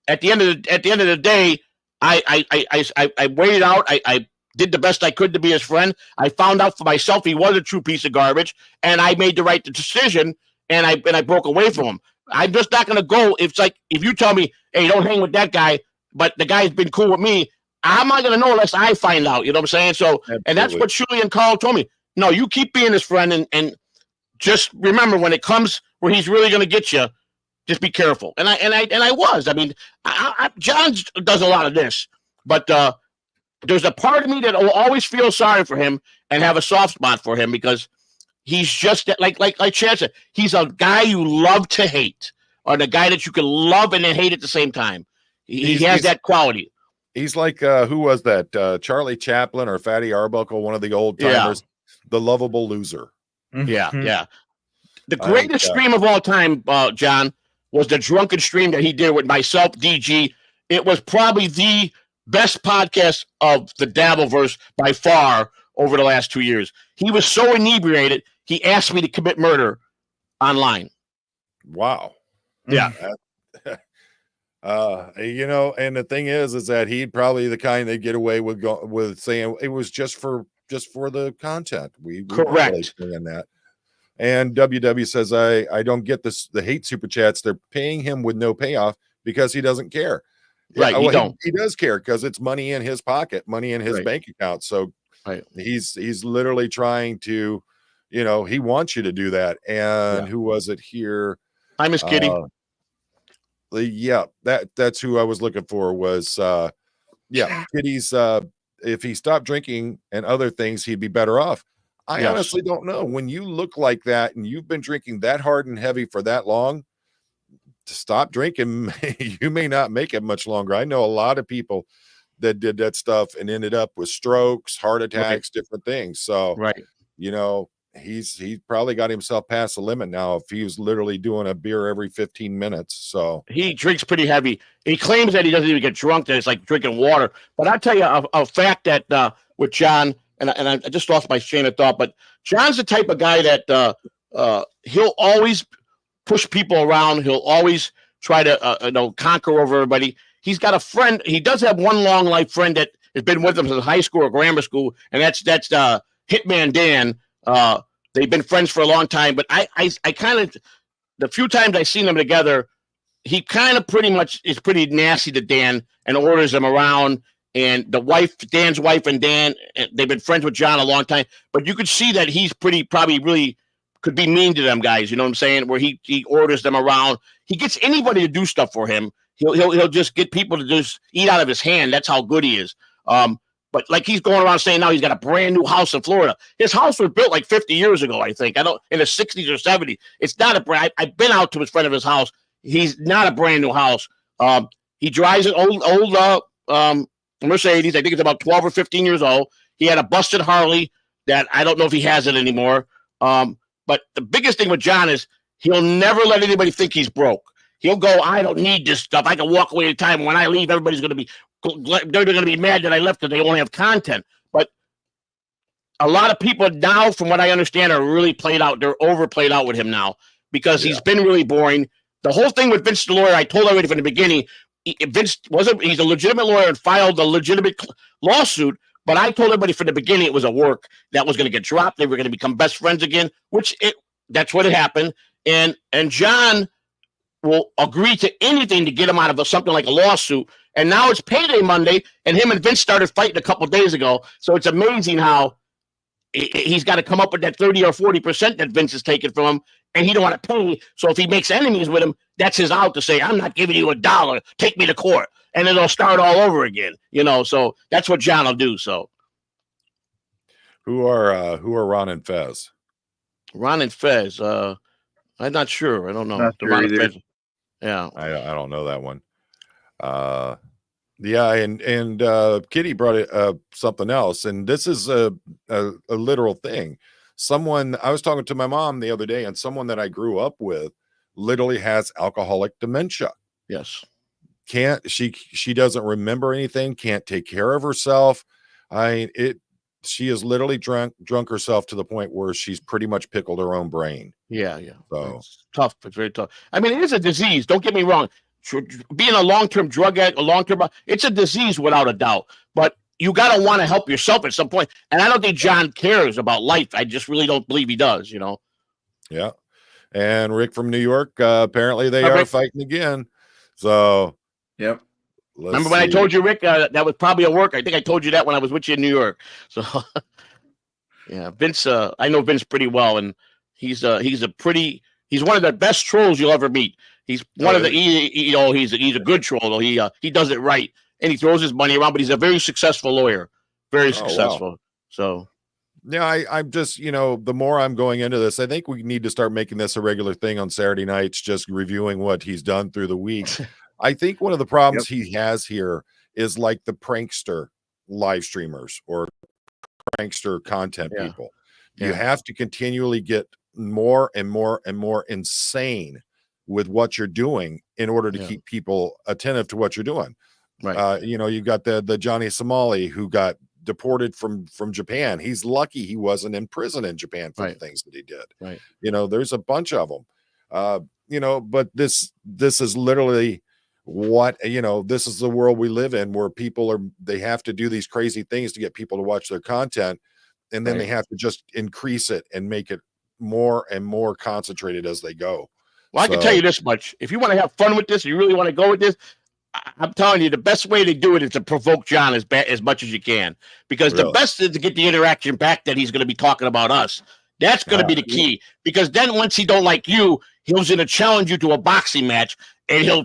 at the end of the day, I waited out. I did the best I could to be his friend. I found out for myself he was a true piece of garbage, and I made the right decision. And I broke away from him. I'm just not going to go. It's like if you tell me, hey, don't hang with that guy, but the guy's been cool with me, I'm not going to know unless I find out. You know what I'm saying? So, Absolutely. And that's what Shuli and Carl told me. No, you keep being his friend, and just remember when it comes where he's really going to get you, just be careful. And I was. I mean, John does a lot of this, but there's a part of me that will always feel sorry for him and have a soft spot for him because he's just like Chad said, he's a guy you love to hate, or the guy that you can love and then hate at the same time. He has that quality. He's like, who was that? Charlie Chaplin or Fatty Arbuckle, one of the old timers, the lovable loser. Yeah, yeah. The greatest stream of all time, John, was the drunken stream that he did with myself, DG. It was probably the best podcast of the Dabbleverse by far over the last 2 years. He was so inebriated, he asked me to commit murder online. Wow. Yeah. And the thing is that he'd probably the kind that get away with saying it was just for the content. We correct in that. And WW says, I don't get this. The hate super chats. They're paying him with no payoff because he doesn't care. Right. He does care because it's money in his pocket, money in his bank account. So he's literally trying to, he wants you to do that. And who was it here? Hi, Miss Kitty. That's who I was looking for was Kitty's if he stopped drinking and other things, he'd be better off. I honestly don't know. When you look like that and you've been drinking that hard and heavy for that long, to stop drinking, you may not make it much longer. I know a lot of people that did that stuff and ended up with strokes, heart attacks, different things. So, he's probably got himself past the limit now if he was literally doing a beer every 15 minutes. So he drinks pretty heavy. He claims that he doesn't even get drunk, that it's like drinking water. But I'll tell you a fact that with John, and I just lost my train of thought, but John's the type of guy that he'll always push people around. He'll always try to conquer over everybody. He's got a friend. He does have one long life friend that has been with him since high school or grammar school, and that's Hitman Dan. They've been friends for a long time, but I kind of, the few times I've seen them together, he kind of pretty much is pretty nasty to Dan and orders him around. And the wife, Dan's wife, and Dan, they've been friends with John a long time. But you could see that he's probably really could be mean to them guys. You know what I'm saying? Where he orders them around. He gets anybody to do stuff for him. He'll just get people to just eat out of his hand. That's how good he is. But like he's going around saying now he's got a brand new house in Florida. His house was built like 50 years ago, I think. In the 60s or 70s. It's not a brand. I've been out to his friend of his house. He's not a brand new house. He drives an old Mercedes. I think it's about 12 or 15 years old. He had a busted Harley that I don't know if he has it anymore. But the biggest thing with John is he'll never let anybody think he's broke. He'll go, I don't need this stuff. I can walk away at a time. When I leave, everybody's going to be mad that I left because they only have content. But a lot of people now, from what I understand, are really played out. They're overplayed out with him now because he's been really boring. The whole thing with Vince, the lawyer, I told everybody from the beginning, Vince he's a legitimate lawyer and filed a legitimate lawsuit. But I told everybody from the beginning it was a work that was going to get dropped. They were going to become best friends again, that's what had happened. And John will agree to anything to get him out of something like a lawsuit. And now it's payday Monday, and him and Vince started fighting a couple of days ago. So it's amazing how he's got to come up with that 30 or 40% that Vince is taking from him, and he don't want to pay. So if he makes enemies with him, that's his out to say, I'm not giving you $1. Take me to court. And it'll start all over again. So that's what John will do. So. Who are Ron and Fez? Ron and Fez. I'm not sure. I don't know. Not The sure Ron and either. Fez. Yeah. I don't know that one. Yeah, and Kitty brought it something else, and this is a literal thing. Someone I was talking to my mom the other day, and someone that I grew up with literally has alcoholic dementia. Yes. She doesn't remember anything, can't take care of herself. She is literally drunk herself to the point where she's pretty much pickled her own brain. Yeah. So It's tough. It's very tough. I mean, it is a disease. Don't get me wrong. Being a long-term drug addict, it's a disease without a doubt. But you got to want to help yourself at some point. And I don't think John cares about life. I just really don't believe he does, Yeah. And Rick from New York, apparently they are Rick. fighting again. So, yep. Remember when I told you, Rick, that was probably a work? I think I told you that when I was with you in New York. So, yeah, Vince, I know Vince pretty well, and he's one of the best trolls you'll ever meet. He's one of the, he's a good troll. He does it right, and he throws his money around, but he's a very successful lawyer, very successful. Wow. So. Yeah, I'm just, the more I'm going into this, I think we need to start making this a regular thing on Saturday nights, just reviewing what he's done through the week. I think one of the problems he has here is like the prankster live streamers or prankster content people. You have to continually get more and more and more insane with what you're doing in order to keep people attentive to what you're doing. Right. You've got the Johnny Somali who got deported from Japan. He's lucky he wasn't in prison in Japan for the things that he did. Right. There's a bunch of them. But this is literally what, this is the world we live in, where they have to do these crazy things to get people to watch their content. And then they have to just increase it and make it more and more concentrated as they go. Well, I can tell you this much. If you want to have fun with this, you really want to go with this, I'm telling you, the best way to do it is to provoke John as much as you can, because the best is to get the interaction back that he's going to be talking about us. That's going to be the key, because then once he don't like you, he's going to challenge you to a boxing match, and he'll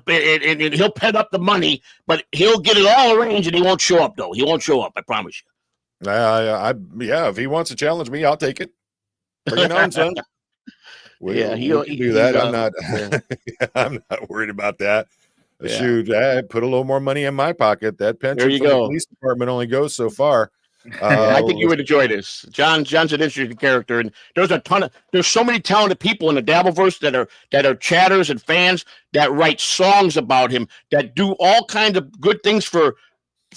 pen up the money, but he'll get it all arranged, and he won't show up, though. He won't show up. I promise you. If he wants to challenge me, I'll take it. Bring it on, son. We can do that. I'm not worried about that. Shoot, I put a little more money in my pocket. That pension from the police department only goes so far. I think you would enjoy this. John's an interesting character, and there's so many talented people in the Dabbleverse that are chatters and fans that write songs about him, that do all kinds of good things for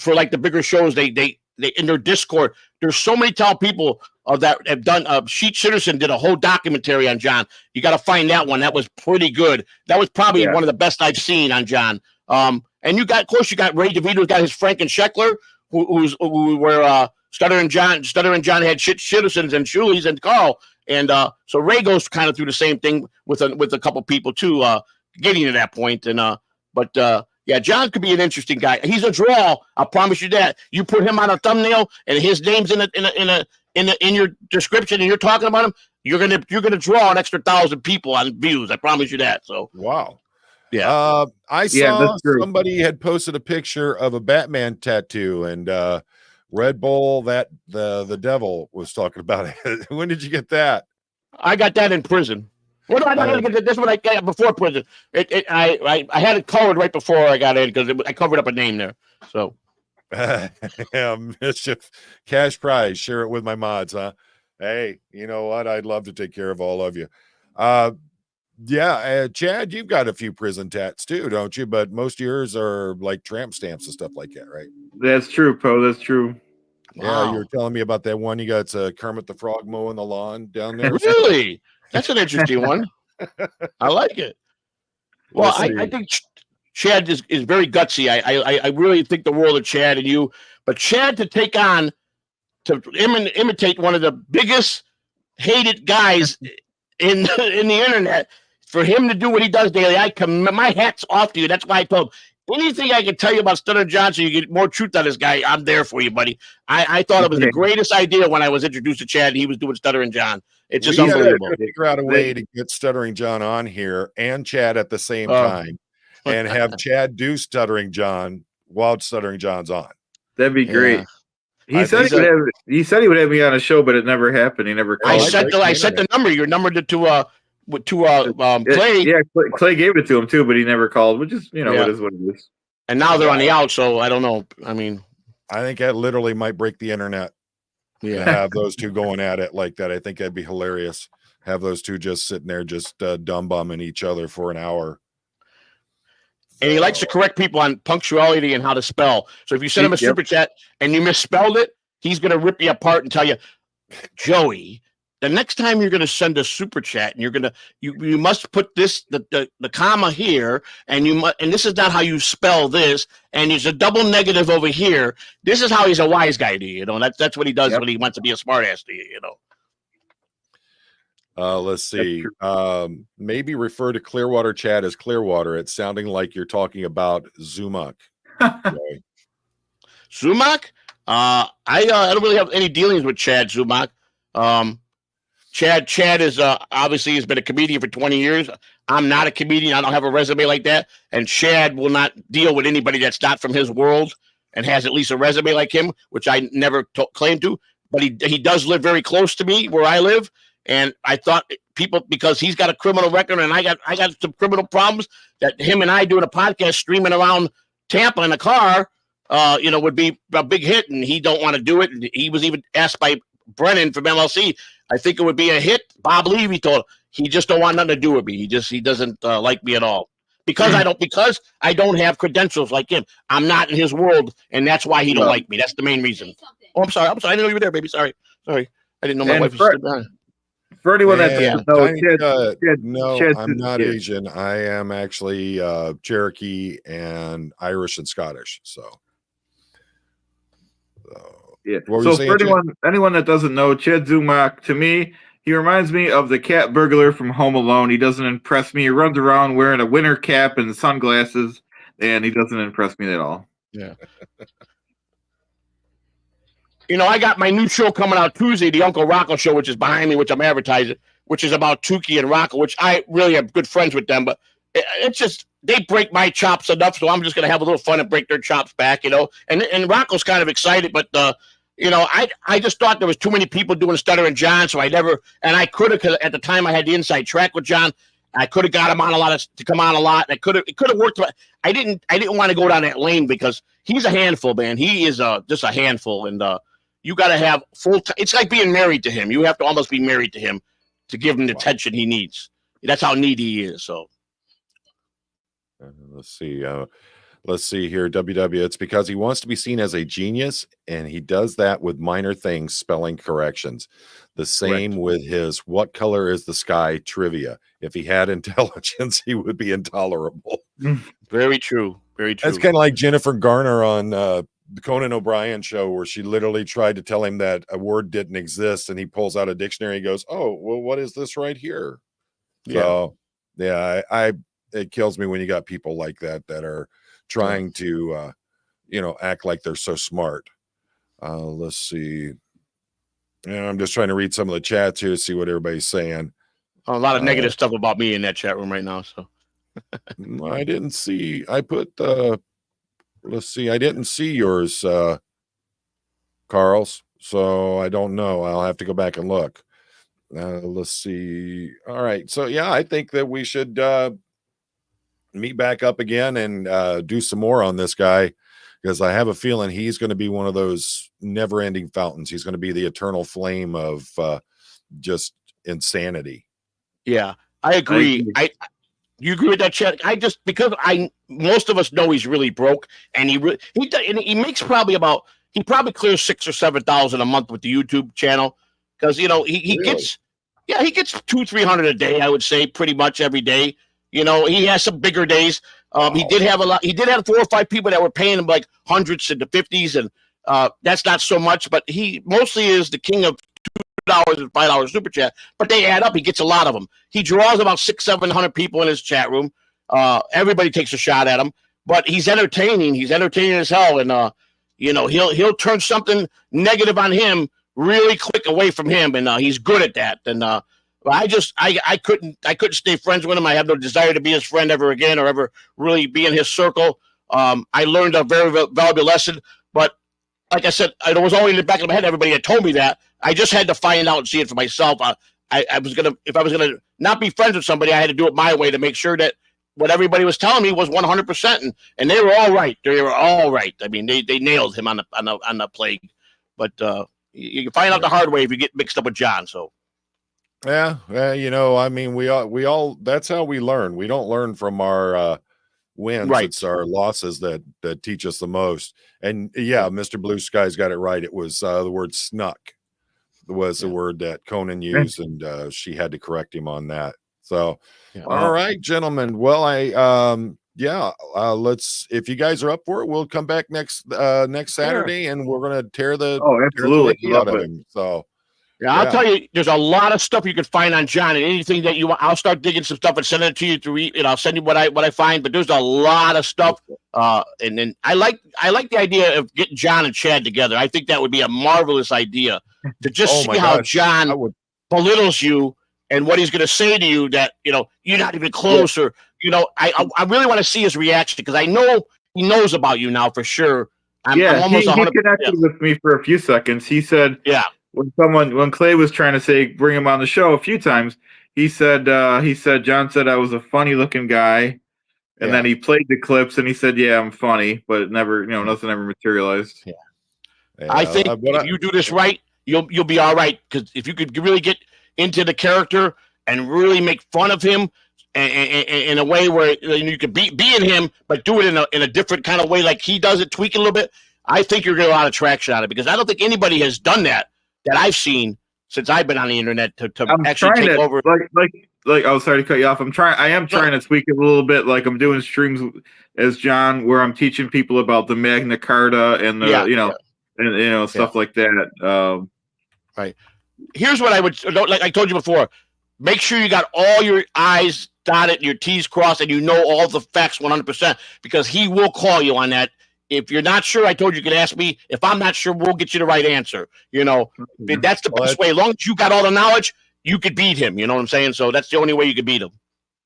like the bigger shows. They in their Discord. There's so many talented people that have done. Sheet Citizen did a whole documentary on John. You got to find that one. That was pretty good. That was probably one of the best I've seen on John. And you got Ray DeVito, got his Frank and Sheckler, who were Stuttering John had Citizens and Shulies and Carl, and so Ray goes kind of through the same thing with a couple people too, getting to that point. And yeah, John could be an interesting guy. He's a draw. I promise you that. You put him on a thumbnail and his name's in your description, and you're talking about him, you're gonna draw an extra 1,000 people on views. I promise you that. So wow. Yeah. I saw somebody had posted a picture of a Batman tattoo, and Red Bull, that the devil was talking about it. When did you get that? I got that in prison. What do I not get? This one I got before prison. I had it colored right before I got in, because I covered up a name there. So yeah, Mischief cash prize. Share it with my mods, huh? Hey, you know what? I'd love to take care of all of you. Chad, you've got a few prison tats too, don't you? But most of yours are like tramp stamps and stuff like that, right? That's true, Poe. That's true. Yeah, you were telling me about that one. You got Kermit the Frog mowing the lawn down there. Really? That's an interesting one. I like it. Well, I think Chad is very gutsy. I really think the world of Chad and you. But Chad to imitate one of the biggest hated guys in the internet, for him to do what he does daily, my hat's off to you. That's why I told him, anything I can tell you about Stuttering John so you get more truth on this guy, I'm there for you, buddy. I thought it was the greatest idea when I was introduced to Chad and he was doing Stuttering John. It's just unbelievable. Figure out a way to get Stuttering John on here and Chad at the same time, and have Chad do Stuttering John while Stuttering John's on. That'd be great. He said he said he would have me on a show, but it never happened. He never called. I sent the number, your number to Clay. Yeah, Clay gave it to him too, but he never called, which is it is what it is. And now they're on the out, so I don't know. I mean, I think that literally might break the internet. Yeah, have those two going at it like that. I think that'd be hilarious. Have those two just sitting there, just dumb bumming each other for an hour. And he likes to correct people on punctuality and how to spell. So if you send him a super chat and you misspelled it, he's going to rip you apart and tell you, Joey, the next time you're going to send a super chat and you're going to you must put this the comma here and and this is not how you spell this, and there's a double negative over here. This is how he's a wise guy to you. That's what he does when he wants to be a smart ass to you. Let's see. Maybe refer to Clearwater Chad as Clearwater. It's sounding like you're talking about Zumak. Zumak? I don't really have any dealings with Chad Zumak. Chad is obviously has been a comedian for 20 years. I'm not a comedian. I don't have a resume like that. And Chad will not deal with anybody that's not from his world and has at least a resume like him, which I never claimed to. But he does live very close to me where I live. And I thought people, because he's got a criminal record and I got some criminal problems, that him and I doing a podcast streaming around Tampa in a car, would be a big hit. And he don't want to do it. And he was even asked by Brennan from MLC. I think it would be a hit. Bob Levy told him he just don't want nothing to do with me. He doesn't like me at all because I don't have credentials like him. I'm not in his world, and that's why he don't like me. That's the main reason. Oh, I'm sorry. I didn't know you were there, baby. Sorry. I didn't know my wife was still down. For anyone that doesn't know, I'm not Asian. I am actually Cherokee and Irish and Scottish. So So for anyone that doesn't know, Chad Zumak, to me, he reminds me of the cat burglar from Home Alone. He doesn't impress me. He runs around wearing a winter cap and sunglasses, and he doesn't impress me at all. Yeah. I got my new show coming out Tuesday, the Uncle Rocco Show, which is behind me, which I'm advertising, which is about Tukey and Rocco, which I really am good friends with them, but it's just they break my chops enough, so I'm just going to have a little fun and break their chops back, And Rocco's kind of excited, but I just thought there was too many people doing Stuttering John, so I could have, at the time I had the inside track with John, I could have got him on to come on a lot. It could have worked. I didn't want to go down that lane because he's a handful, man. He is just a handful, and you got to have full time. It's like being married to him. You have to almost be married to him to give him the attention he needs. That's how needy he is. So let's see. Let's see here. WW. It's because he wants to be seen as a genius, and he does that with minor things, spelling corrections. The same with his "What color is the sky?" trivia. If he had intelligence, he would be intolerable. Very true. Very true. That's kind of like Jennifer Garner on the Conan O'Brien show, where she literally tried to tell him that a word didn't exist, and he pulls out a dictionary and goes, "Oh, well, what is this right here?" Yeah. So, it kills me when you got people like that are trying to, act like they're so smart. Let's see. I'm just trying to read some of the chats here to see what everybody's saying. A lot of negative stuff about me in that chat room right now. So I didn't see. I put. Let's see. I didn't see yours, Carl's. So I don't know. I'll have to go back and look. Let's see. All right. So I think that we should meet back up again and do some more on this guy, because I have a feeling he's going to be one of those never-ending fountains. He's going to be the eternal flame of just insanity. Yeah, I agree. You agree with that, Chad? Because most of us know he's really broke, and he makes probably he probably clears 6,000 or 7,000 a month with the YouTube channel, because he gets 200-300 a day, I would say, pretty much every day. He has some bigger days. He did have 4 or 5 people that were paying him like hundreds in the 50s, and that's not so much. But he mostly is the king of $2 and $5 super chat. But they add up. He gets a lot of them. He draws about 600-700 people in his chat room. Everybody takes a shot at him. But he's entertaining. He's entertaining as hell, and he'll turn something negative on him really quick away from him, and he's good at that. And I couldn't stay friends with him. I have no desire to be his friend ever again, or ever really be in his circle. I learned a very valuable lesson, but like I said, it was only in the back of my head. Everybody had told me that. I just had to find out and see it for myself. I was gonna, if I was gonna not be friends with somebody, I had to do it my way to make sure that what everybody was telling me was 100%, and they were all right. They were all right. I mean, they nailed him on the plague, but you find out the hard way if you get mixed up with John. So. Yeah, you know, I mean, we all that's how we learn. We don't learn from our wins. Right. It's our losses that teach us the most. And yeah, Mr. Blue Sky's got it right. It was the word snuck was the word that Conan used, and she had to correct him on that. So all right, gentlemen. Well, let's, if you guys are up for it, we'll come back next Saturday and we're gonna tear the absolutely tear the love out of it. him. So yeah, I'll tell you, there's a lot of stuff you can find on John, and anything that you want, I'll start digging some stuff and send it to you to read, and I'll send you what I find. But there's a lot of stuff, and then I like the idea of getting John and Chad together. I think that would be a marvelous idea to just see how John belittles you and what he's going to say to you that you're not even close, or I really want to see his reaction, because I know he knows about you now for sure. I'm almost he 100%. connected with me for a few seconds. He said, when Clay was trying to bring him on the show a few times, he said John said I was a funny looking guy, and then he played the clips and he said, yeah, I'm funny, but it never, nothing ever materialized. I think if you do this right, you'll be all right, because if you could really get into the character and really make fun of him in a way where you could be in him, but do it in a different kind of way, like he does it, tweak it a little bit. I think you're getting a lot of traction out of it, because I don't think anybody has done that I've seen since I've been on the internet to actually take over. Like, oh, sorry to cut you off. I am trying to tweak it a little bit. Like, I'm doing streams as John, where I'm teaching people about the Magna Carta and the, stuff like that. Right. Here's what I would, like I told you before, make sure you got all your I's dotted and your T's crossed, and you know all the facts 100%, because he will call you on that. If you're not sure, I told you can ask me. If I'm not sure, we'll get you the right answer. That's the best way. As long as you got all the knowledge, you could beat him. You know what I'm saying? So that's the only way you could beat him.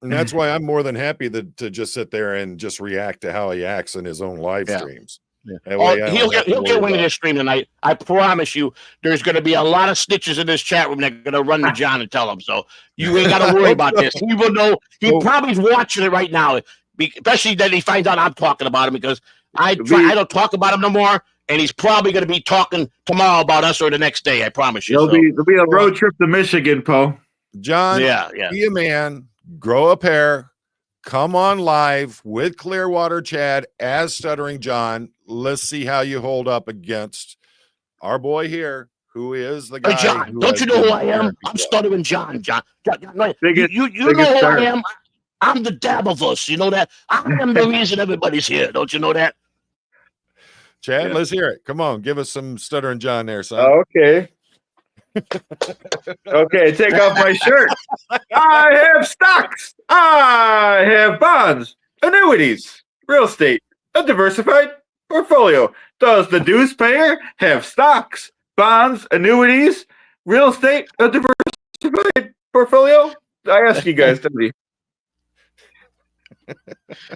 And that's why I'm more than happy to just sit there and just react to how he acts in his own live streams. He'll get one in this stream tonight. I promise you. There's going to be a lot of snitches in this chat room that are going to run to John and tell him. So you ain't got to worry about this. He will know. He probably is watching it right now, especially that he finds out I'm talking about him, because I don't talk about him no more, and he's probably going to be talking tomorrow about us or the next day. I promise you. There'll be a road trip to Michigan, Poe. John, be a man, grow a pair, come on live with Clearwater Chad as Stuttering John. Let's see how you hold up against our boy here, who is the guy. Hey, John, don't you know who I am? I'm Stuttering John. John, you know who I am? I'm the Dabavus. You know that? I am the reason everybody's here. Don't you know that? Chad, let's hear it. Come on, give us some Stuttering John there, son. Okay. Okay, take off my shirt. I have stocks. I have bonds, annuities, real estate, a diversified portfolio. Does the dues payer have stocks, bonds, annuities, real estate, a diversified portfolio? I ask you guys, Tony.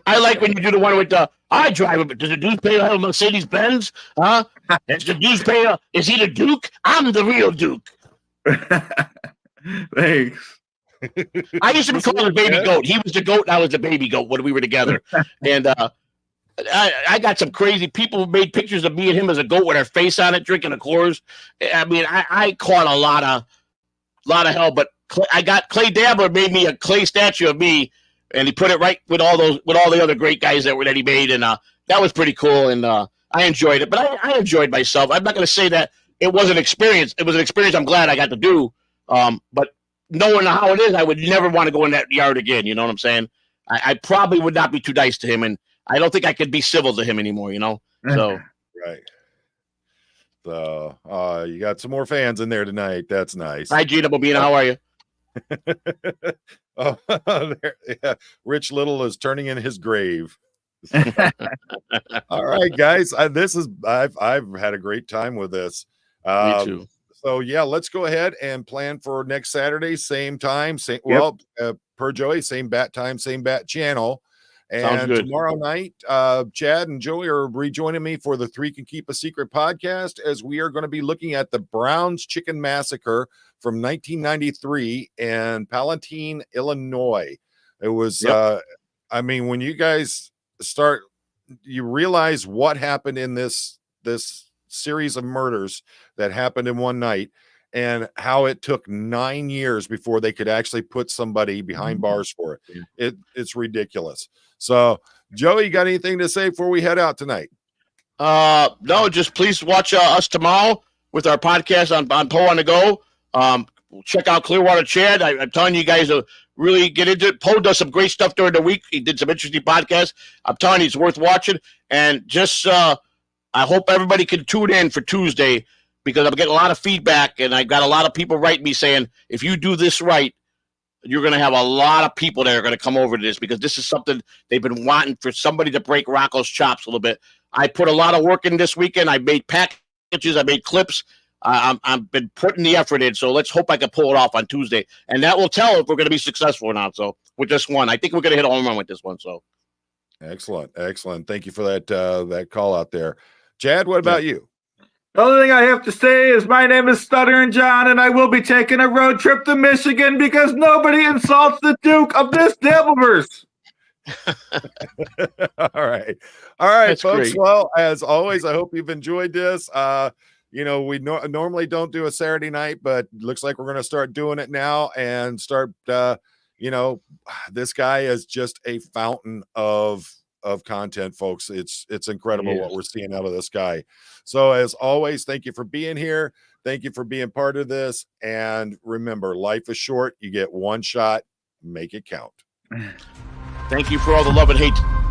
I like when you do the one with I drive it. Does the dude payer have a Mercedes Benz? Huh? Is the dude payer? Is he the Duke? I'm the real Duke. Thanks. I used to be called the baby goat. He was the goat, and I was the baby goat when we were together. And I got some crazy people who made pictures of me and him as a goat with our face on it, drinking a Coors. I mean, I caught a lot of hell. But I got Clay Dabbler made me a clay statue of me, and he put it right with all the other great guys that he made, and that was pretty cool, and I enjoyed it. But I enjoyed myself. I'm not going to say that it was an experience. It was an experience I'm glad I got to do. But knowing how it is, I would never want to go in that yard again. You know what I'm saying? I probably would not be too nice to him, and I don't think I could be civil to him anymore. You know? So right. So you got some more fans in there tonight. That's nice. Hi, Gina Bobina. How are you? Oh, Rich Little is turning in his grave. All right, guys. I've had a great time with this. Me too. So yeah, let's go ahead and plan for next Saturday, same time, per Joey, same bat time, same bat channel. Sounds And good. tomorrow night, Chad and Joey are rejoining me for the Three Can Keep a Secret podcast, as we are going to be looking at the Browns Chicken Massacre from 1993 in Palatine, Illinois. It was, I mean, when you guys start, you realize what happened in this series of murders that happened in one night, and how it took 9 years before they could actually put somebody behind bars for it. It's ridiculous. So, Joey, you got anything to say before we head out tonight? No, just please watch us tomorrow with our podcast on Poe on the Go. Check out Clearwater Chad. I'm telling you guys to really get into it. Poe does some great stuff during the week. He did some interesting podcasts. I'm telling you, it's worth watching. And just I hope everybody can tune in for Tuesday, because I'm getting a lot of feedback, and I got a lot of people writing me saying, if you do this right, you're going to have a lot of people that are going to come over to this, because this is something they've been wanting for somebody to break Rocco's chops a little bit. I put a lot of work in this weekend. I made packages. I made clips. I've been putting the effort in. So let's hope I can pull it off on Tuesday. And that will tell if we're going to be successful or not. So with this one, I think we're going to hit a home run with this one. So excellent. Thank you for that call out there. Chad, what about you? The only thing I have to say is my name is Stuttering John, and I will be taking a road trip to Michigan, because nobody insults the Duke of this Devilverse. All right, that's folks. Great. Well, as always, I hope you've enjoyed this. We normally don't do a Saturday night, but looks like we're going to start doing it now, and start. This guy is just a fountain of content, folks. It's incredible what we're seeing out of this guy. So as always, thank you for being here. Thank you for being part of this. And remember, life is short. You get one shot. Make it count. thank you for all the love and hate.